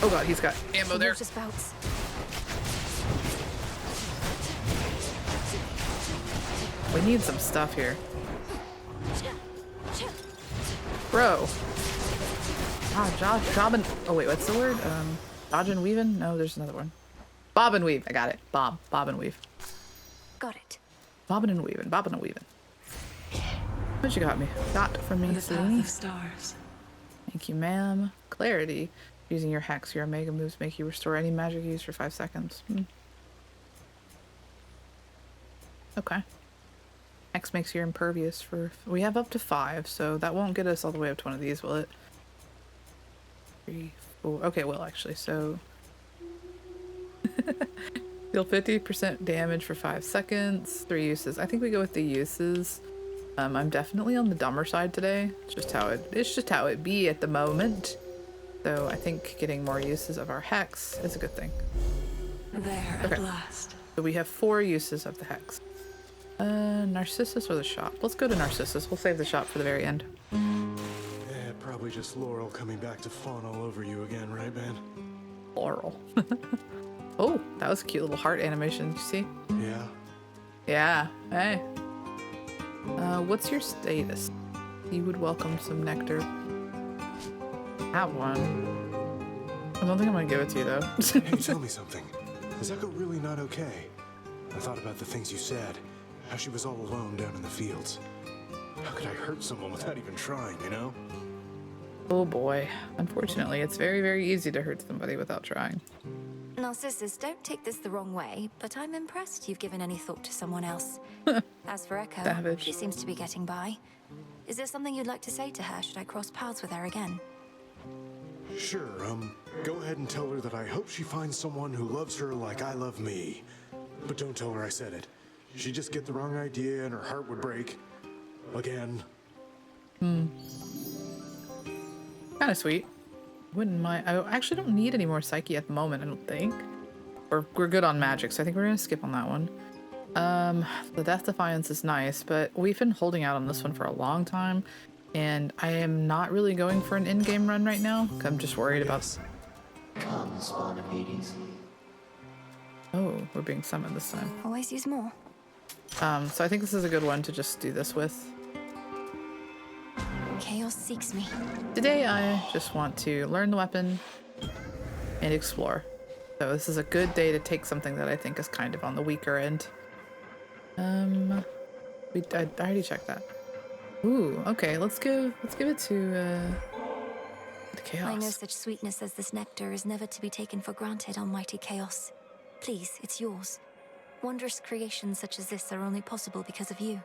Oh god, he's got ammo there. We need some stuff here. Bro. Job and... Oh wait, what's the word? Dodge and weaving? No, there's another one. Bob and weave. I got it. Bob and weave. Got it. Bobbing and weaving. What you got me? Got for me, The path of stars. Thank you, ma'am. Clarity. Using your hex, your omega moves make you restore any magic used for 5 seconds. Okay. Hex makes you impervious for... We have up to 5, so that won't get us all the way up to one of these, will it? 3, 4... Okay, well, actually, so... Deal 50% damage for 5 seconds. 3 uses. I think we go with the uses. I'm definitely on the dumber side today. It's just how it be at the moment. So I think getting more uses of our hex is a good thing. There, okay. At last. So we have 4 uses of the hex. Narcissus or the shop? Let's go to Narcissus. We'll save the shop for the very end. Yeah, probably just Laurel coming back to fawn all over you again, right, man? Laurel. Oh, that was a cute little heart animation. Did you see? Yeah. Yeah. Hey. What's your status? You would welcome some nectar. Have one. I don't think I'm gonna give it to you though. Hey, tell me something. Is Echo really not okay? I thought about the things you said. How she was all alone down in the fields. How could I hurt someone without even trying, you know? Oh boy. Unfortunately, it's very, very easy to hurt somebody without trying. Narcissus, don't take this the wrong way, but I'm impressed you've given any thought to someone else. As for Echo, Savage. she seems to be getting by. Is there something you'd like to say to her should I cross paths with her again? Sure, go ahead and tell her that I hope she finds someone who loves her like I love me. But don't tell her I said it. She'd just get the wrong idea and her heart would break. Again. Kind of sweet. Wouldn't mind. I actually don't need any more Psyche at the moment, I don't think. We're good on magic, so I think we're gonna skip on that one. The Death Defiance is nice, but we've been holding out on this one for a long time, and I am not really going for an in-game run right now. I'm just worried about... Come, spawn of Hades. Oh, we're being summoned this time. Always use more. So I think this is a good one to just do this with. Chaos seeks me. Today I just want to learn the weapon and explore. So this is a good day to take something that I think is kind of on the weaker end. I already checked that. Ooh, okay, let's give it to Chaos. I know such sweetness as this nectar is never to be taken for granted, almighty Chaos. Please, it's yours. Wondrous creations such as this are only possible because of you.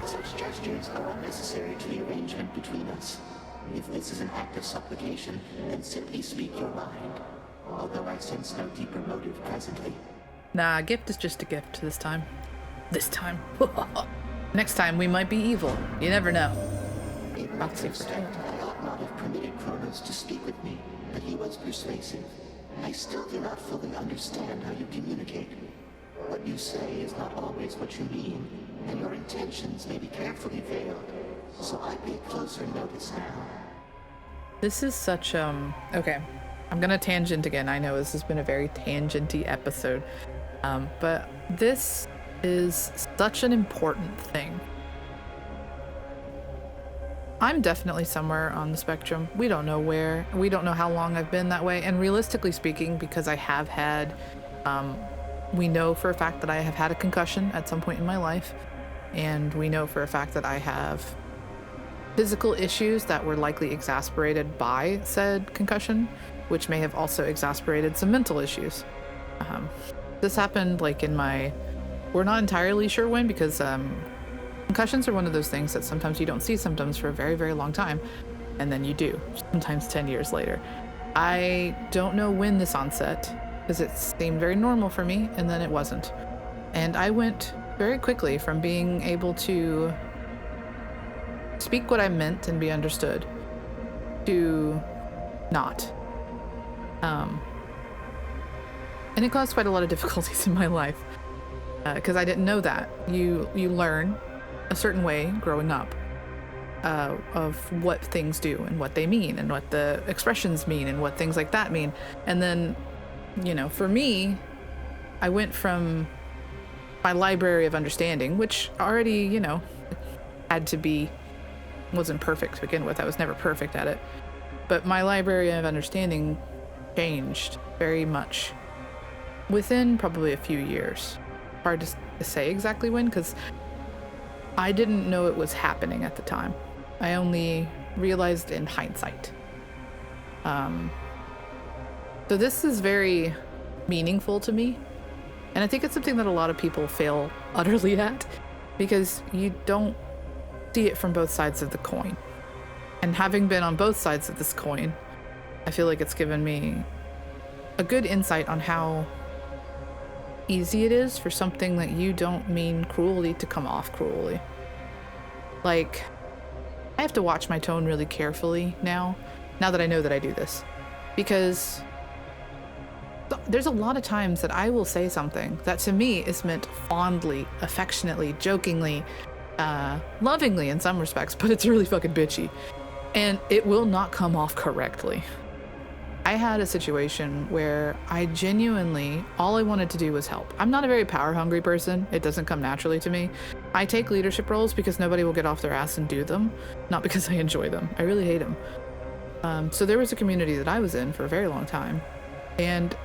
Such gestures are unnecessary to the arrangement between us. If this is an act of supplication, then simply speak your mind. Although I sense no deeper motive presently. Nah, a gift is just a gift this time. This time. Next time we might be evil. You never know. In retrospect, I ought not have permitted Kronos to speak with me, but he was persuasive. I still do not fully understand how you communicate. What you say is not always what you mean, and your intentions may be carefully veiled, so I pay closer notice now. This is such, okay. I'm gonna tangent again. I know this has been a very tangenty episode, but this is such an important thing. I'm definitely somewhere on the spectrum. We don't know where. We don't know how long I've been that way. And realistically speaking, because I have had, we know for a fact that I have had a concussion at some point in my life. And we know for a fact that I have physical issues that were likely exacerbated by said concussion, which may have also exacerbated some mental issues. This happened like in we're not entirely sure when, because concussions are one of those things that sometimes you don't see symptoms for a very, very long time, and then you do, sometimes 10 years later. I don't know when this onset, because it seemed very normal for me, and then it wasn't. And I went very quickly from being able to speak what I meant and be understood to not. And it caused quite a lot of difficulties in my life, because I didn't know that. You learn a certain way growing up of what things do and what they mean and what the expressions mean and what things like that mean. And then, you know, for me, I went from my library of understanding, which already, you know, wasn't perfect to begin with. I was never perfect at it. But my library of understanding changed very much within probably a few years. Hard to say exactly when, because I didn't know it was happening at the time. I only realized in hindsight. So this is very meaningful to me. And I think it's something that a lot of people fail utterly at, because you don't see it from both sides of the coin. And having been on both sides of this coin, I feel like it's given me a good insight on how easy it is for something that you don't mean cruelly to come off cruelly. Like, I have to watch my tone really carefully now that I know that I do this, because there's a lot of times that I will say something that to me is meant fondly, affectionately, jokingly, lovingly in some respects, but it's really fucking bitchy, and it will not come off correctly. I had a situation where I genuinely, all I wanted to do was help. I'm not a very power hungry person. It doesn't come naturally to me. I take leadership roles because nobody will get off their ass and do them, not because I enjoy them. I really hate them. So there was a community that I was in for a very long time, and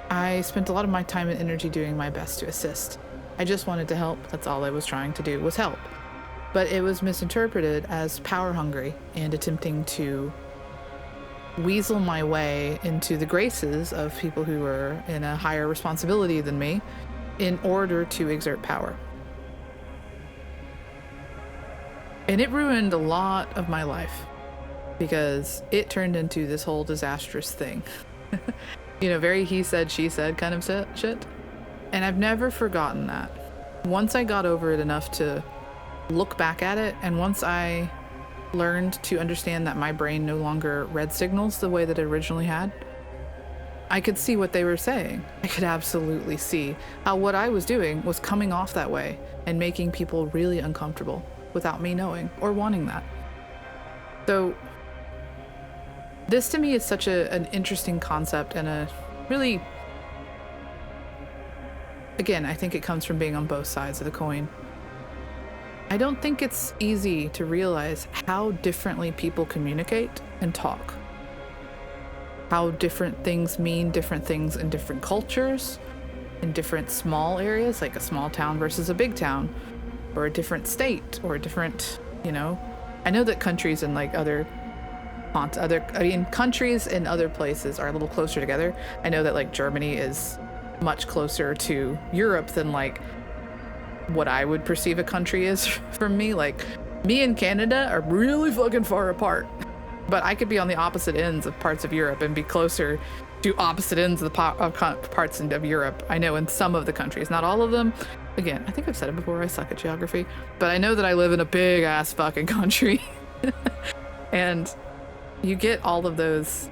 I spent a lot of my time and energy doing my best to assist. I just wanted to help. That's all I was trying to do, was help. But it was misinterpreted as power hungry and attempting to weasel my way into the graces of people who were in a higher responsibility than me in order to exert power. And it ruined a lot of my life, because it turned into this whole disastrous thing. You know, very he said, she said kind of shit. And I've never forgotten that. Once I got over it enough to look back at it, and once I learned to understand that my brain no longer read signals the way that it originally had, I could see what they were saying. I could absolutely see how what I was doing was coming off that way and making people really uncomfortable without me knowing or wanting that. So this to me is such an interesting concept, and a really, again, I think it comes from being on both sides of the coin. I don't think it's easy to realize how differently people communicate and talk. How different things mean different things in different cultures, in different small areas, like a small town versus a big town, or a different state, or a different, you know. I know that countries in like countries in other places are a little closer together. I know that like Germany is much closer to Europe than like what I would perceive a country is from me. Like me and Canada are really fucking far apart, but I could be on the opposite ends of parts of Europe and be closer to opposite ends of the parts of Europe. I know in some of the countries, not all of them. Again, I think I've said it before, I suck at geography, but I know that I live in a big ass fucking country. And you get all of those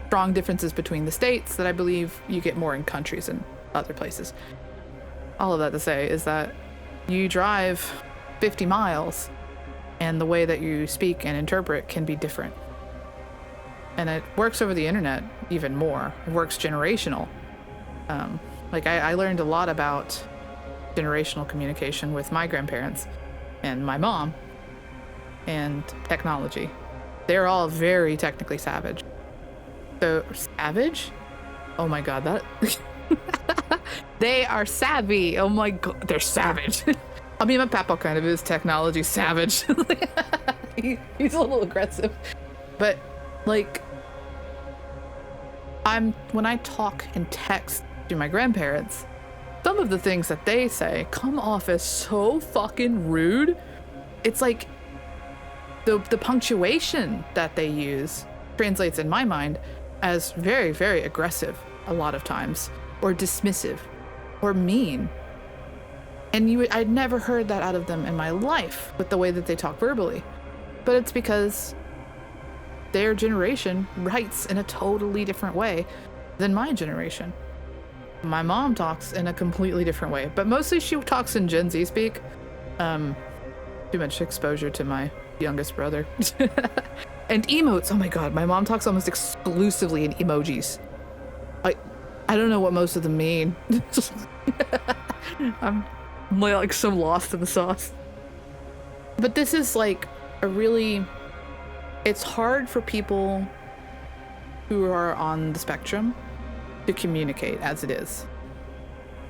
strong differences between the states that I believe you get more in countries and other places. All of that to say is that you drive 50 miles and the way that you speak and interpret can be different. And it works over the internet even more. It works generational. Like I learned a lot about generational communication with my grandparents and my mom and technology. They're all very technically savage. So, savage? Oh my god, that... They are savvy. Oh my god, they're savage. I mean, my papa kind of is technology savage. He's a little aggressive. But, like, when I talk and text to my grandparents, some of the things that they say come off as so fucking rude. It's like, the punctuation that they use translates in my mind as very, very aggressive a lot of times, or dismissive, or mean. And I'd never heard that out of them in my life with the way that they talk verbally. But it's because their generation writes in a totally different way than my generation. My mom talks in a completely different way, but mostly she talks in Gen Z speak. Too much exposure to my youngest brother. And emotes. Oh my god, my mom talks almost exclusively in emojis. I don't know what most of them mean. I'm like so lost in the sauce. But this is like it's hard for people who are on the spectrum to communicate as it is.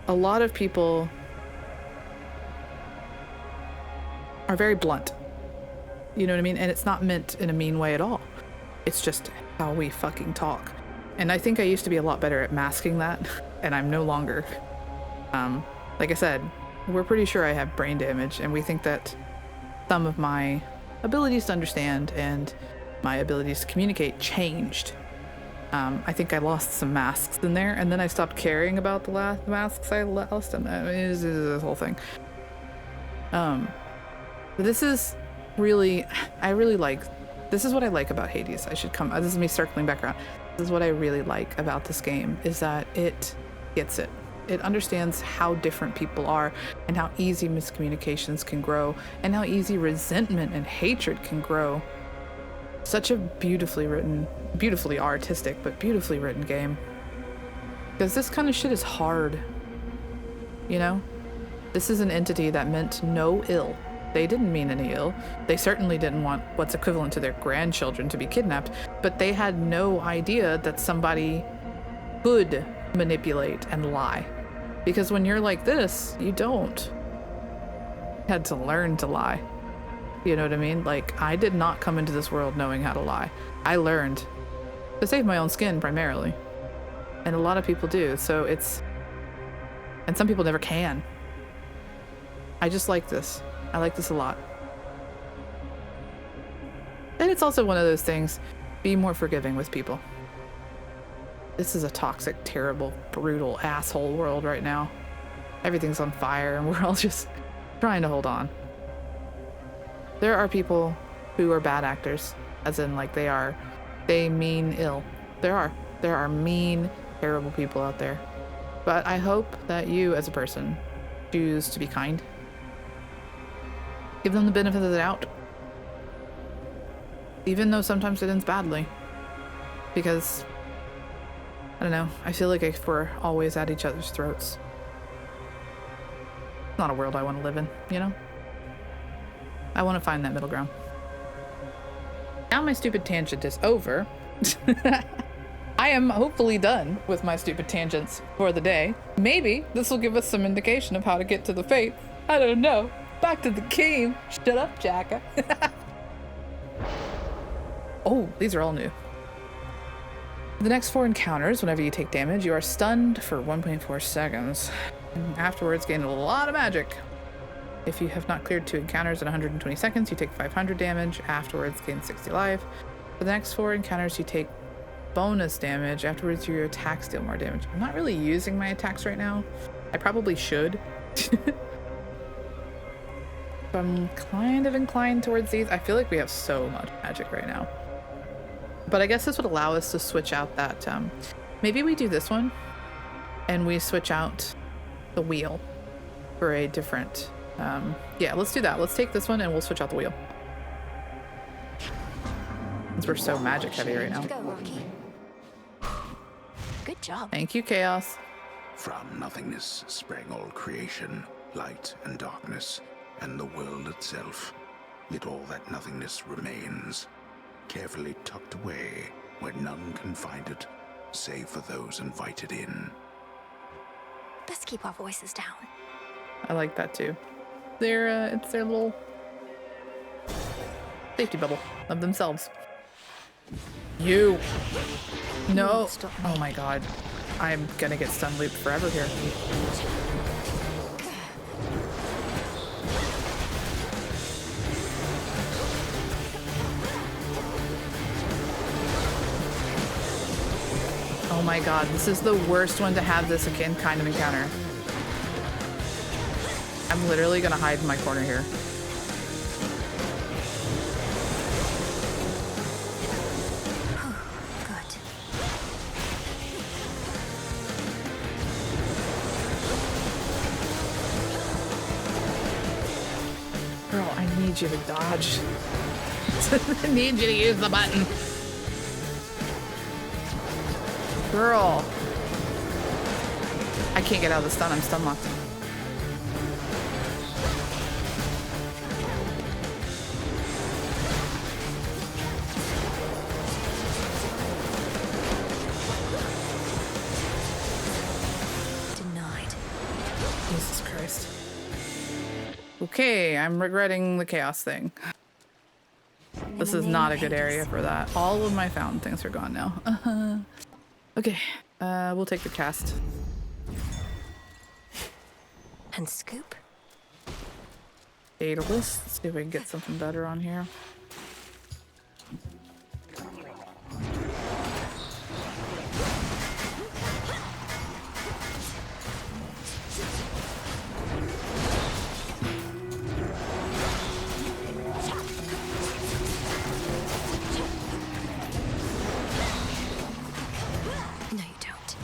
A lot of people are very blunt. You know what I mean? And it's not meant in a mean way at all. It's just how we fucking talk. And I think I used to be a lot better at masking that, and I'm no longer. Like I said, we're pretty sure I have brain damage, and we think that some of my abilities to understand and my abilities to communicate changed. I think I lost some masks in there, and then I stopped caring about the last masks I lost, and I mean, it's this whole thing. But this is really, this is what I like about Hades. This is me circling back around. This is what I really like about this game, is that it gets it. It understands how different people are and how easy miscommunications can grow and how easy resentment and hatred can grow. Such a beautifully written, beautifully artistic, but beautifully written game. Because this kind of shit is hard. You know? This is an entity that meant no ill. They didn't mean any ill. They certainly didn't want what's equivalent to their grandchildren to be kidnapped, but they had no idea that somebody could manipulate and lie. Because when you're like this, you don't. You had to learn to lie. You know what I mean? Like, I did not come into this world knowing how to lie. I learned to save my own skin primarily. And a lot of people do, and some people never can. I just like this. I like this a lot. And it's also one of those things, be more forgiving with people. This is a toxic, terrible, brutal asshole world right now. Everything's on fire and we're all just trying to hold on. There are people who are bad actors, as in like they mean ill. There are mean, terrible people out there. But I hope that you as a person choose to be kind. Give them the benefit of the doubt. Even though sometimes it ends badly. Because, I don't know, I feel like if we're always at each other's throats, it's not a world I want to live in, you know? I want to find that middle ground. Now my stupid tangent is over. I am hopefully done with my stupid tangents for the day. Maybe this will give us some indication of how to get to the Fates. I don't know. Back to the game. Shut up, Jacka. Oh, these are all new. The next 4 encounters, whenever you take damage, you are stunned for 1.4 seconds. And afterwards, gain a lot of magic. If you have not cleared 2 encounters in 120 seconds, you take 500 damage. Afterwards, gain 60 life. For the next 4 encounters, you take bonus damage. Afterwards, your attacks deal more damage. I'm not really using my attacks right now. I probably should. I'm kind of inclined towards these. I feel like we have so much magic right now. But I guess this would allow us to switch out that, maybe we do this one and we switch out the wheel for a different, yeah, let's do that. Let's take this one and we'll switch out the wheel. Since we're so magic heavy right now. Go, Rocky. Good job. Thank you, Chaos. From nothingness sprang all creation, light and darkness, and the world itself. Yet all that nothingness remains, carefully tucked away where none can find it, save for those invited in. Best keep our voices down. I like that too. It's their little safety bubble of themselves. You. No. Oh my god. I'm gonna get stun looped forever here. Oh my god, this is the worst one to have this kind of encounter. I'm literally gonna hide in my corner here. Girl, I need you to dodge. I need you to use the button. Girl. I can't get out of the stun. I'm stun locked. Denied. Jesus Christ. Okay, I'm regretting the chaos thing. This is not a good area for that. All of my fountain things are gone now. Okay, we'll take the cast. And scoop. Daedalus. Let's see if we can get something better on here. No, you don't.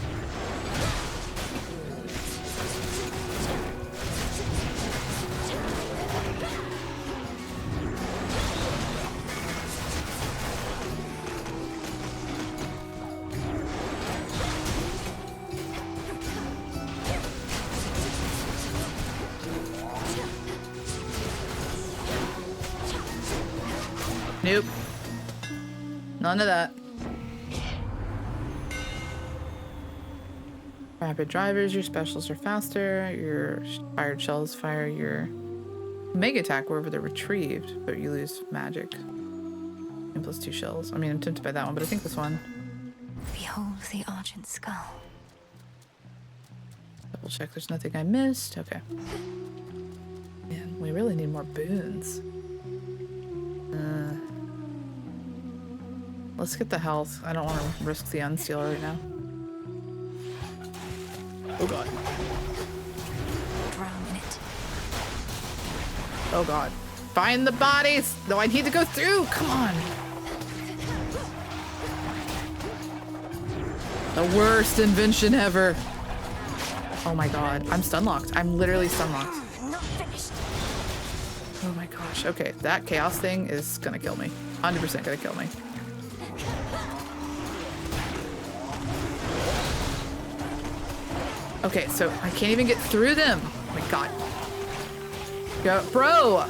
Nope. None of that. Rapid drivers, your specials are faster, your fired shells fire your mega attack wherever they're retrieved, but you lose magic. And plus 2 shells. I mean, I'm tempted by that one, but I think this one. Behold the Argent Skull. Double check there's nothing I missed. Okay. Man, we really need more boons. Let's get the health. I don't want to risk the unseal right now. Oh god. Drown in it. Oh god. Find the bodies! No, I need to go through! Come on! The worst invention ever. Oh my god. I'm stun locked. I'm literally stun locked. Not finished. Oh my gosh. Okay, that chaos thing is gonna kill me. 100% gonna kill me. Okay, so I can't even get through them. Oh my god. Go, bro!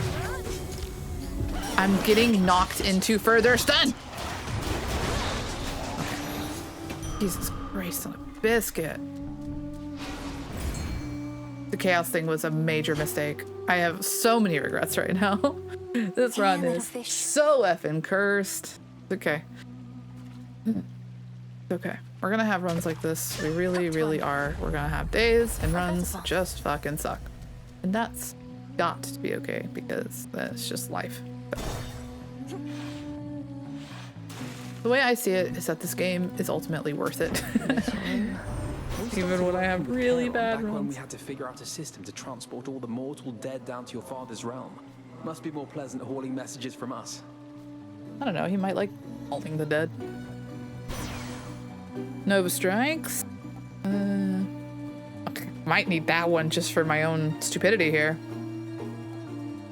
I'm getting knocked into further stun. Okay. Jesus Christ on a biscuit. The chaos thing was a major mistake. I have so many regrets right now. This run is so effing cursed. Okay. Okay. We're gonna have runs like this. We really, really are. We're gonna have days and runs that just fucking suck. And that's got to be okay because that's just life. So. The way I see it is that this game is ultimately worth it. Even when I have really bad runs. When we had to figure out a system to transport all the mortal dead down to your father's realm. Must be more pleasant hauling messages from us. I don't know, he might like hauling the dead. Nova Strikes. Okay. Might need that one just for my own stupidity here.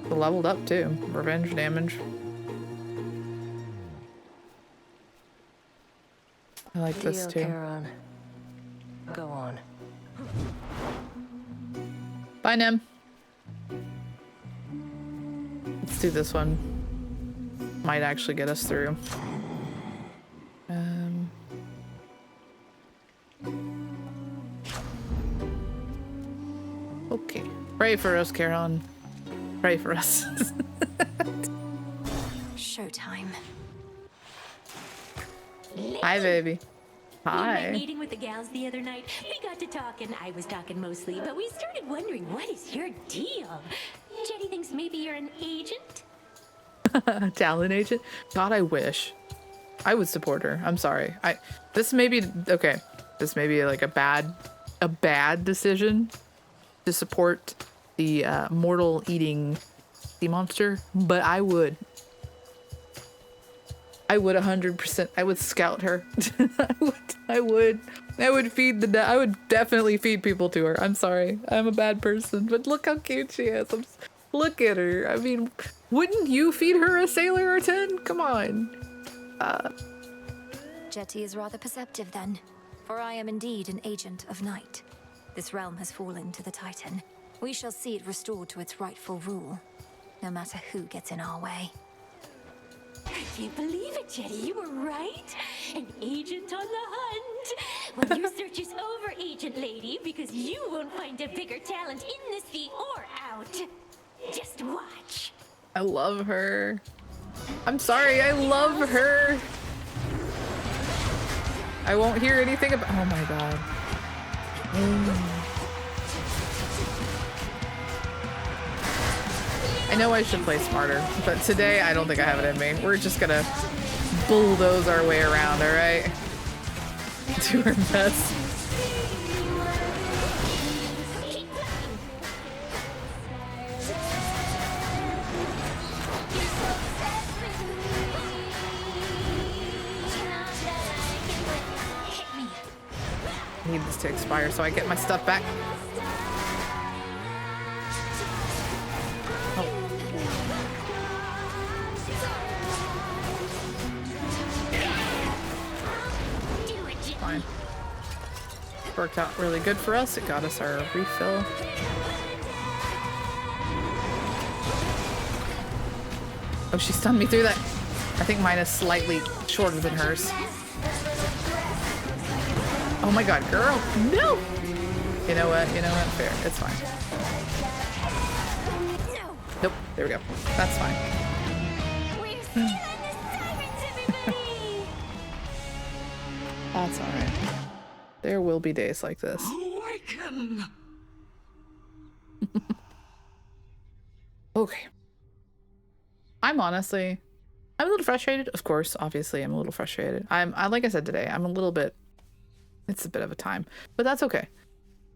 Leveled up too. Revenge damage. I like this too. Charon. Go on. Bye, Nem. Let's do this one. Might actually get us through. Okay. Pray for us, Charon. Pray for us. Showtime. Hi, baby. Hi. We were meeting with the gals the other night. We got to talking. I was talking mostly, but we started wondering, what is your deal? Jenny thinks maybe you're an agent? Talent agent? God, I wish. I would support her. I'm sorry. This may be okay. This may be like a bad decision to support the mortal eating sea monster, but I would 100%. I would scout her. I would feed I would definitely feed people to her. I'm sorry. I'm a bad person, but look how cute she is. Look at her. I mean, wouldn't you feed her a sailor or 10? Come on. Jetty is rather perceptive then, for I am indeed an agent of night. This realm has fallen to the Titan. We shall see it restored to its rightful rule, no matter who gets in our way. I can't believe it, Jetty. You were right. An agent on the hunt. Well, your search is over, Agent Lady, because you won't find a bigger talent in the sea or out. Just watch. I love her. I'm sorry, I love her. I won't hear anything about. Oh my god. I know I should play smarter, but today I don't think I have it in me. We're just gonna bulldoze our way around, alright? Do our best. I need this to expire so I get my stuff back. Fine. Worked out really good for us. It got us our refill. Oh, she stunned me through that. I think mine is slightly shorter than hers. Oh my god, girl. No! You know what? Fair. It's fine. Nope. There we go. That's fine. That's alright. There will be days like this. Awaken! Okay. I'm a little frustrated. Of course, obviously, I'm a little frustrated. Like I said today, it's a bit of a time, but that's okay.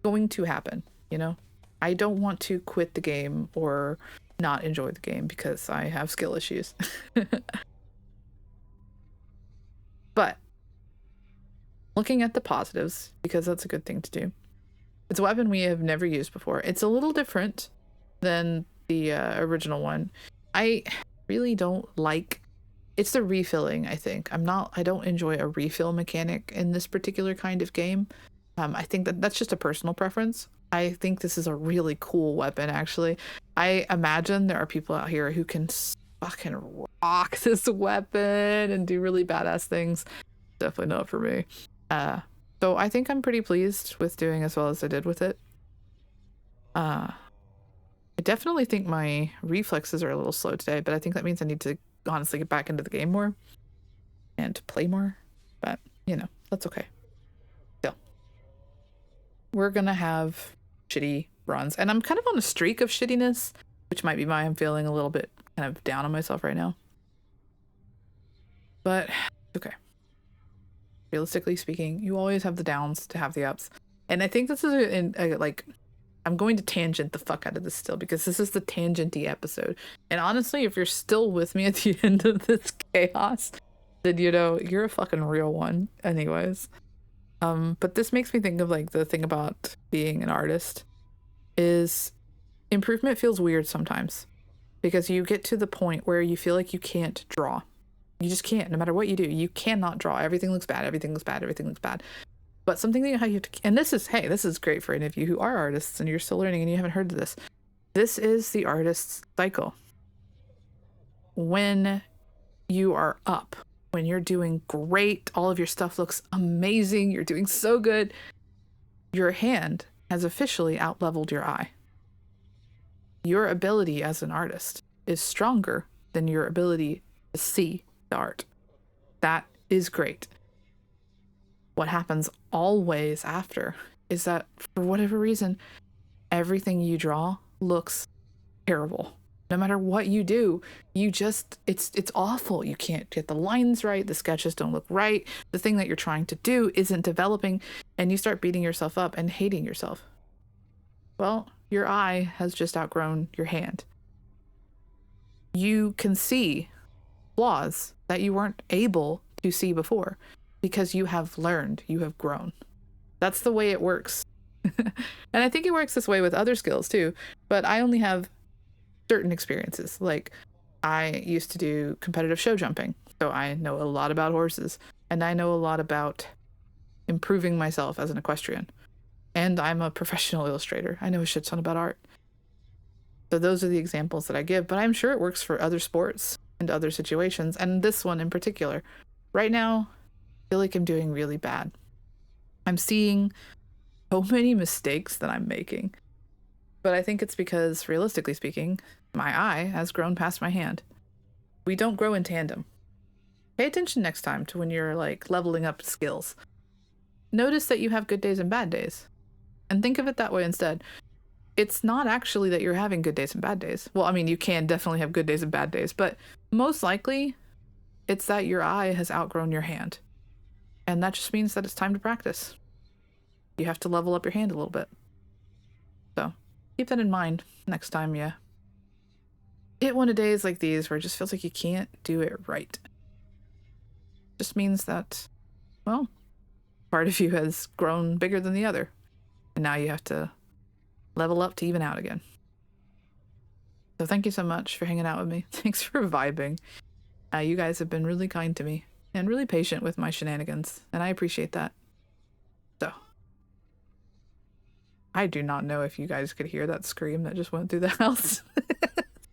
Going to happen, you know? I don't want to quit the game or not enjoy the game because I have skill issues. But looking at the positives, because that's a good thing to do. It's a weapon we have never used before. It's a little different than the original one. I really don't like, it's the refilling, I think. I don't enjoy a refill mechanic in this particular kind of game. I think that's just a personal preference. I think this is a really cool weapon, actually. I imagine there are people out here who can fucking rock this weapon and do really badass things. Definitely not for me. So I think I'm pretty pleased with doing as well as I did with it. I definitely think my reflexes are a little slow today, but I think that means I need to honestly get back into the game more and to play more. But, you know, that's okay. Still, we're gonna have shitty runs, and I'm kind of on a streak of shittiness, which might be why I'm feeling a little bit kind of down on myself right now. But, okay. Realistically speaking, you always have the downs to have the ups. And I think this is like, I'm going to tangent the fuck out of this still, because this is the tangenty episode. And honestly, if you're still with me at the end of this chaos, then, you know, you're a fucking real one anyways. But this makes me think of like the thing about being an artist is improvement feels weird sometimes, because you get to the point where you feel like you can't draw. You just can't. No matter what you do, you cannot draw. Everything looks bad. Everything looks bad. Everything looks bad. But something that you have to, and this is great for any of you who are artists and you're still learning and you haven't heard of this. This is the artist's cycle. When you are up, when you're doing great, all of your stuff looks amazing, you're doing so good, your hand has officially outleveled your eye. Your ability as an artist is stronger than your ability to see the art. That is great. What happens always after is that for whatever reason, everything you draw looks terrible. No matter what you do, you just, it's awful. You can't get the lines right. The sketches don't look right. The thing that you're trying to do isn't developing, and you start beating yourself up and hating yourself. Well, your eye has just outgrown your hand. You can see flaws that you weren't able to see before because you have learned, you have grown. That's the way it works. And I think it works this way with other skills too, but I only have certain experiences. Like, I used to do competitive show jumping, so I know a lot about horses, and I know a lot about improving myself as an equestrian. And I'm a professional illustrator. I know a shit ton about art. So those are the examples that I give, but I'm sure it works for other sports and other situations, and this one in particular. Right now, I feel like I'm doing really bad. I'm seeing so many mistakes that I'm making. But I think it's because, realistically speaking, my eye has grown past my hand. We don't grow in tandem. Pay attention next time to when you're like leveling up skills. Notice that you have good days and bad days. And think of it that way instead. It's not actually that you're having good days and bad days. Well, I mean, you can definitely have good days and bad days, but most likely it's that your eye has outgrown your hand. And that just means that it's time to practice. You have to level up your hand a little bit. So keep that in mind next time you hit one of days like these where it just feels like you can't do it right. Just means that, well, part of you has grown bigger than the other. And now you have to level up to even out again. So thank you so much for hanging out with me. Thanks for vibing. You guys have been really kind to me and really patient with my shenanigans, and I appreciate that. So, I do not know if you guys could hear that scream that just went through the house.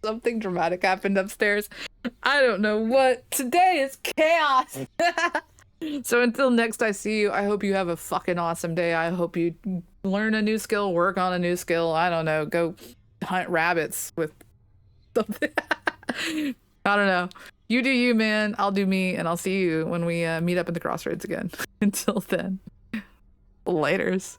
Something dramatic happened upstairs. I don't know what. Today is chaos. So until next I see you, I hope you have a fucking awesome day. I hope you learn a new skill, work on a new skill. I don't know, go hunt rabbits with something. I don't know. You do you, man. I'll do me, and I'll see you when we meet up at the crossroads again. Until then, laters.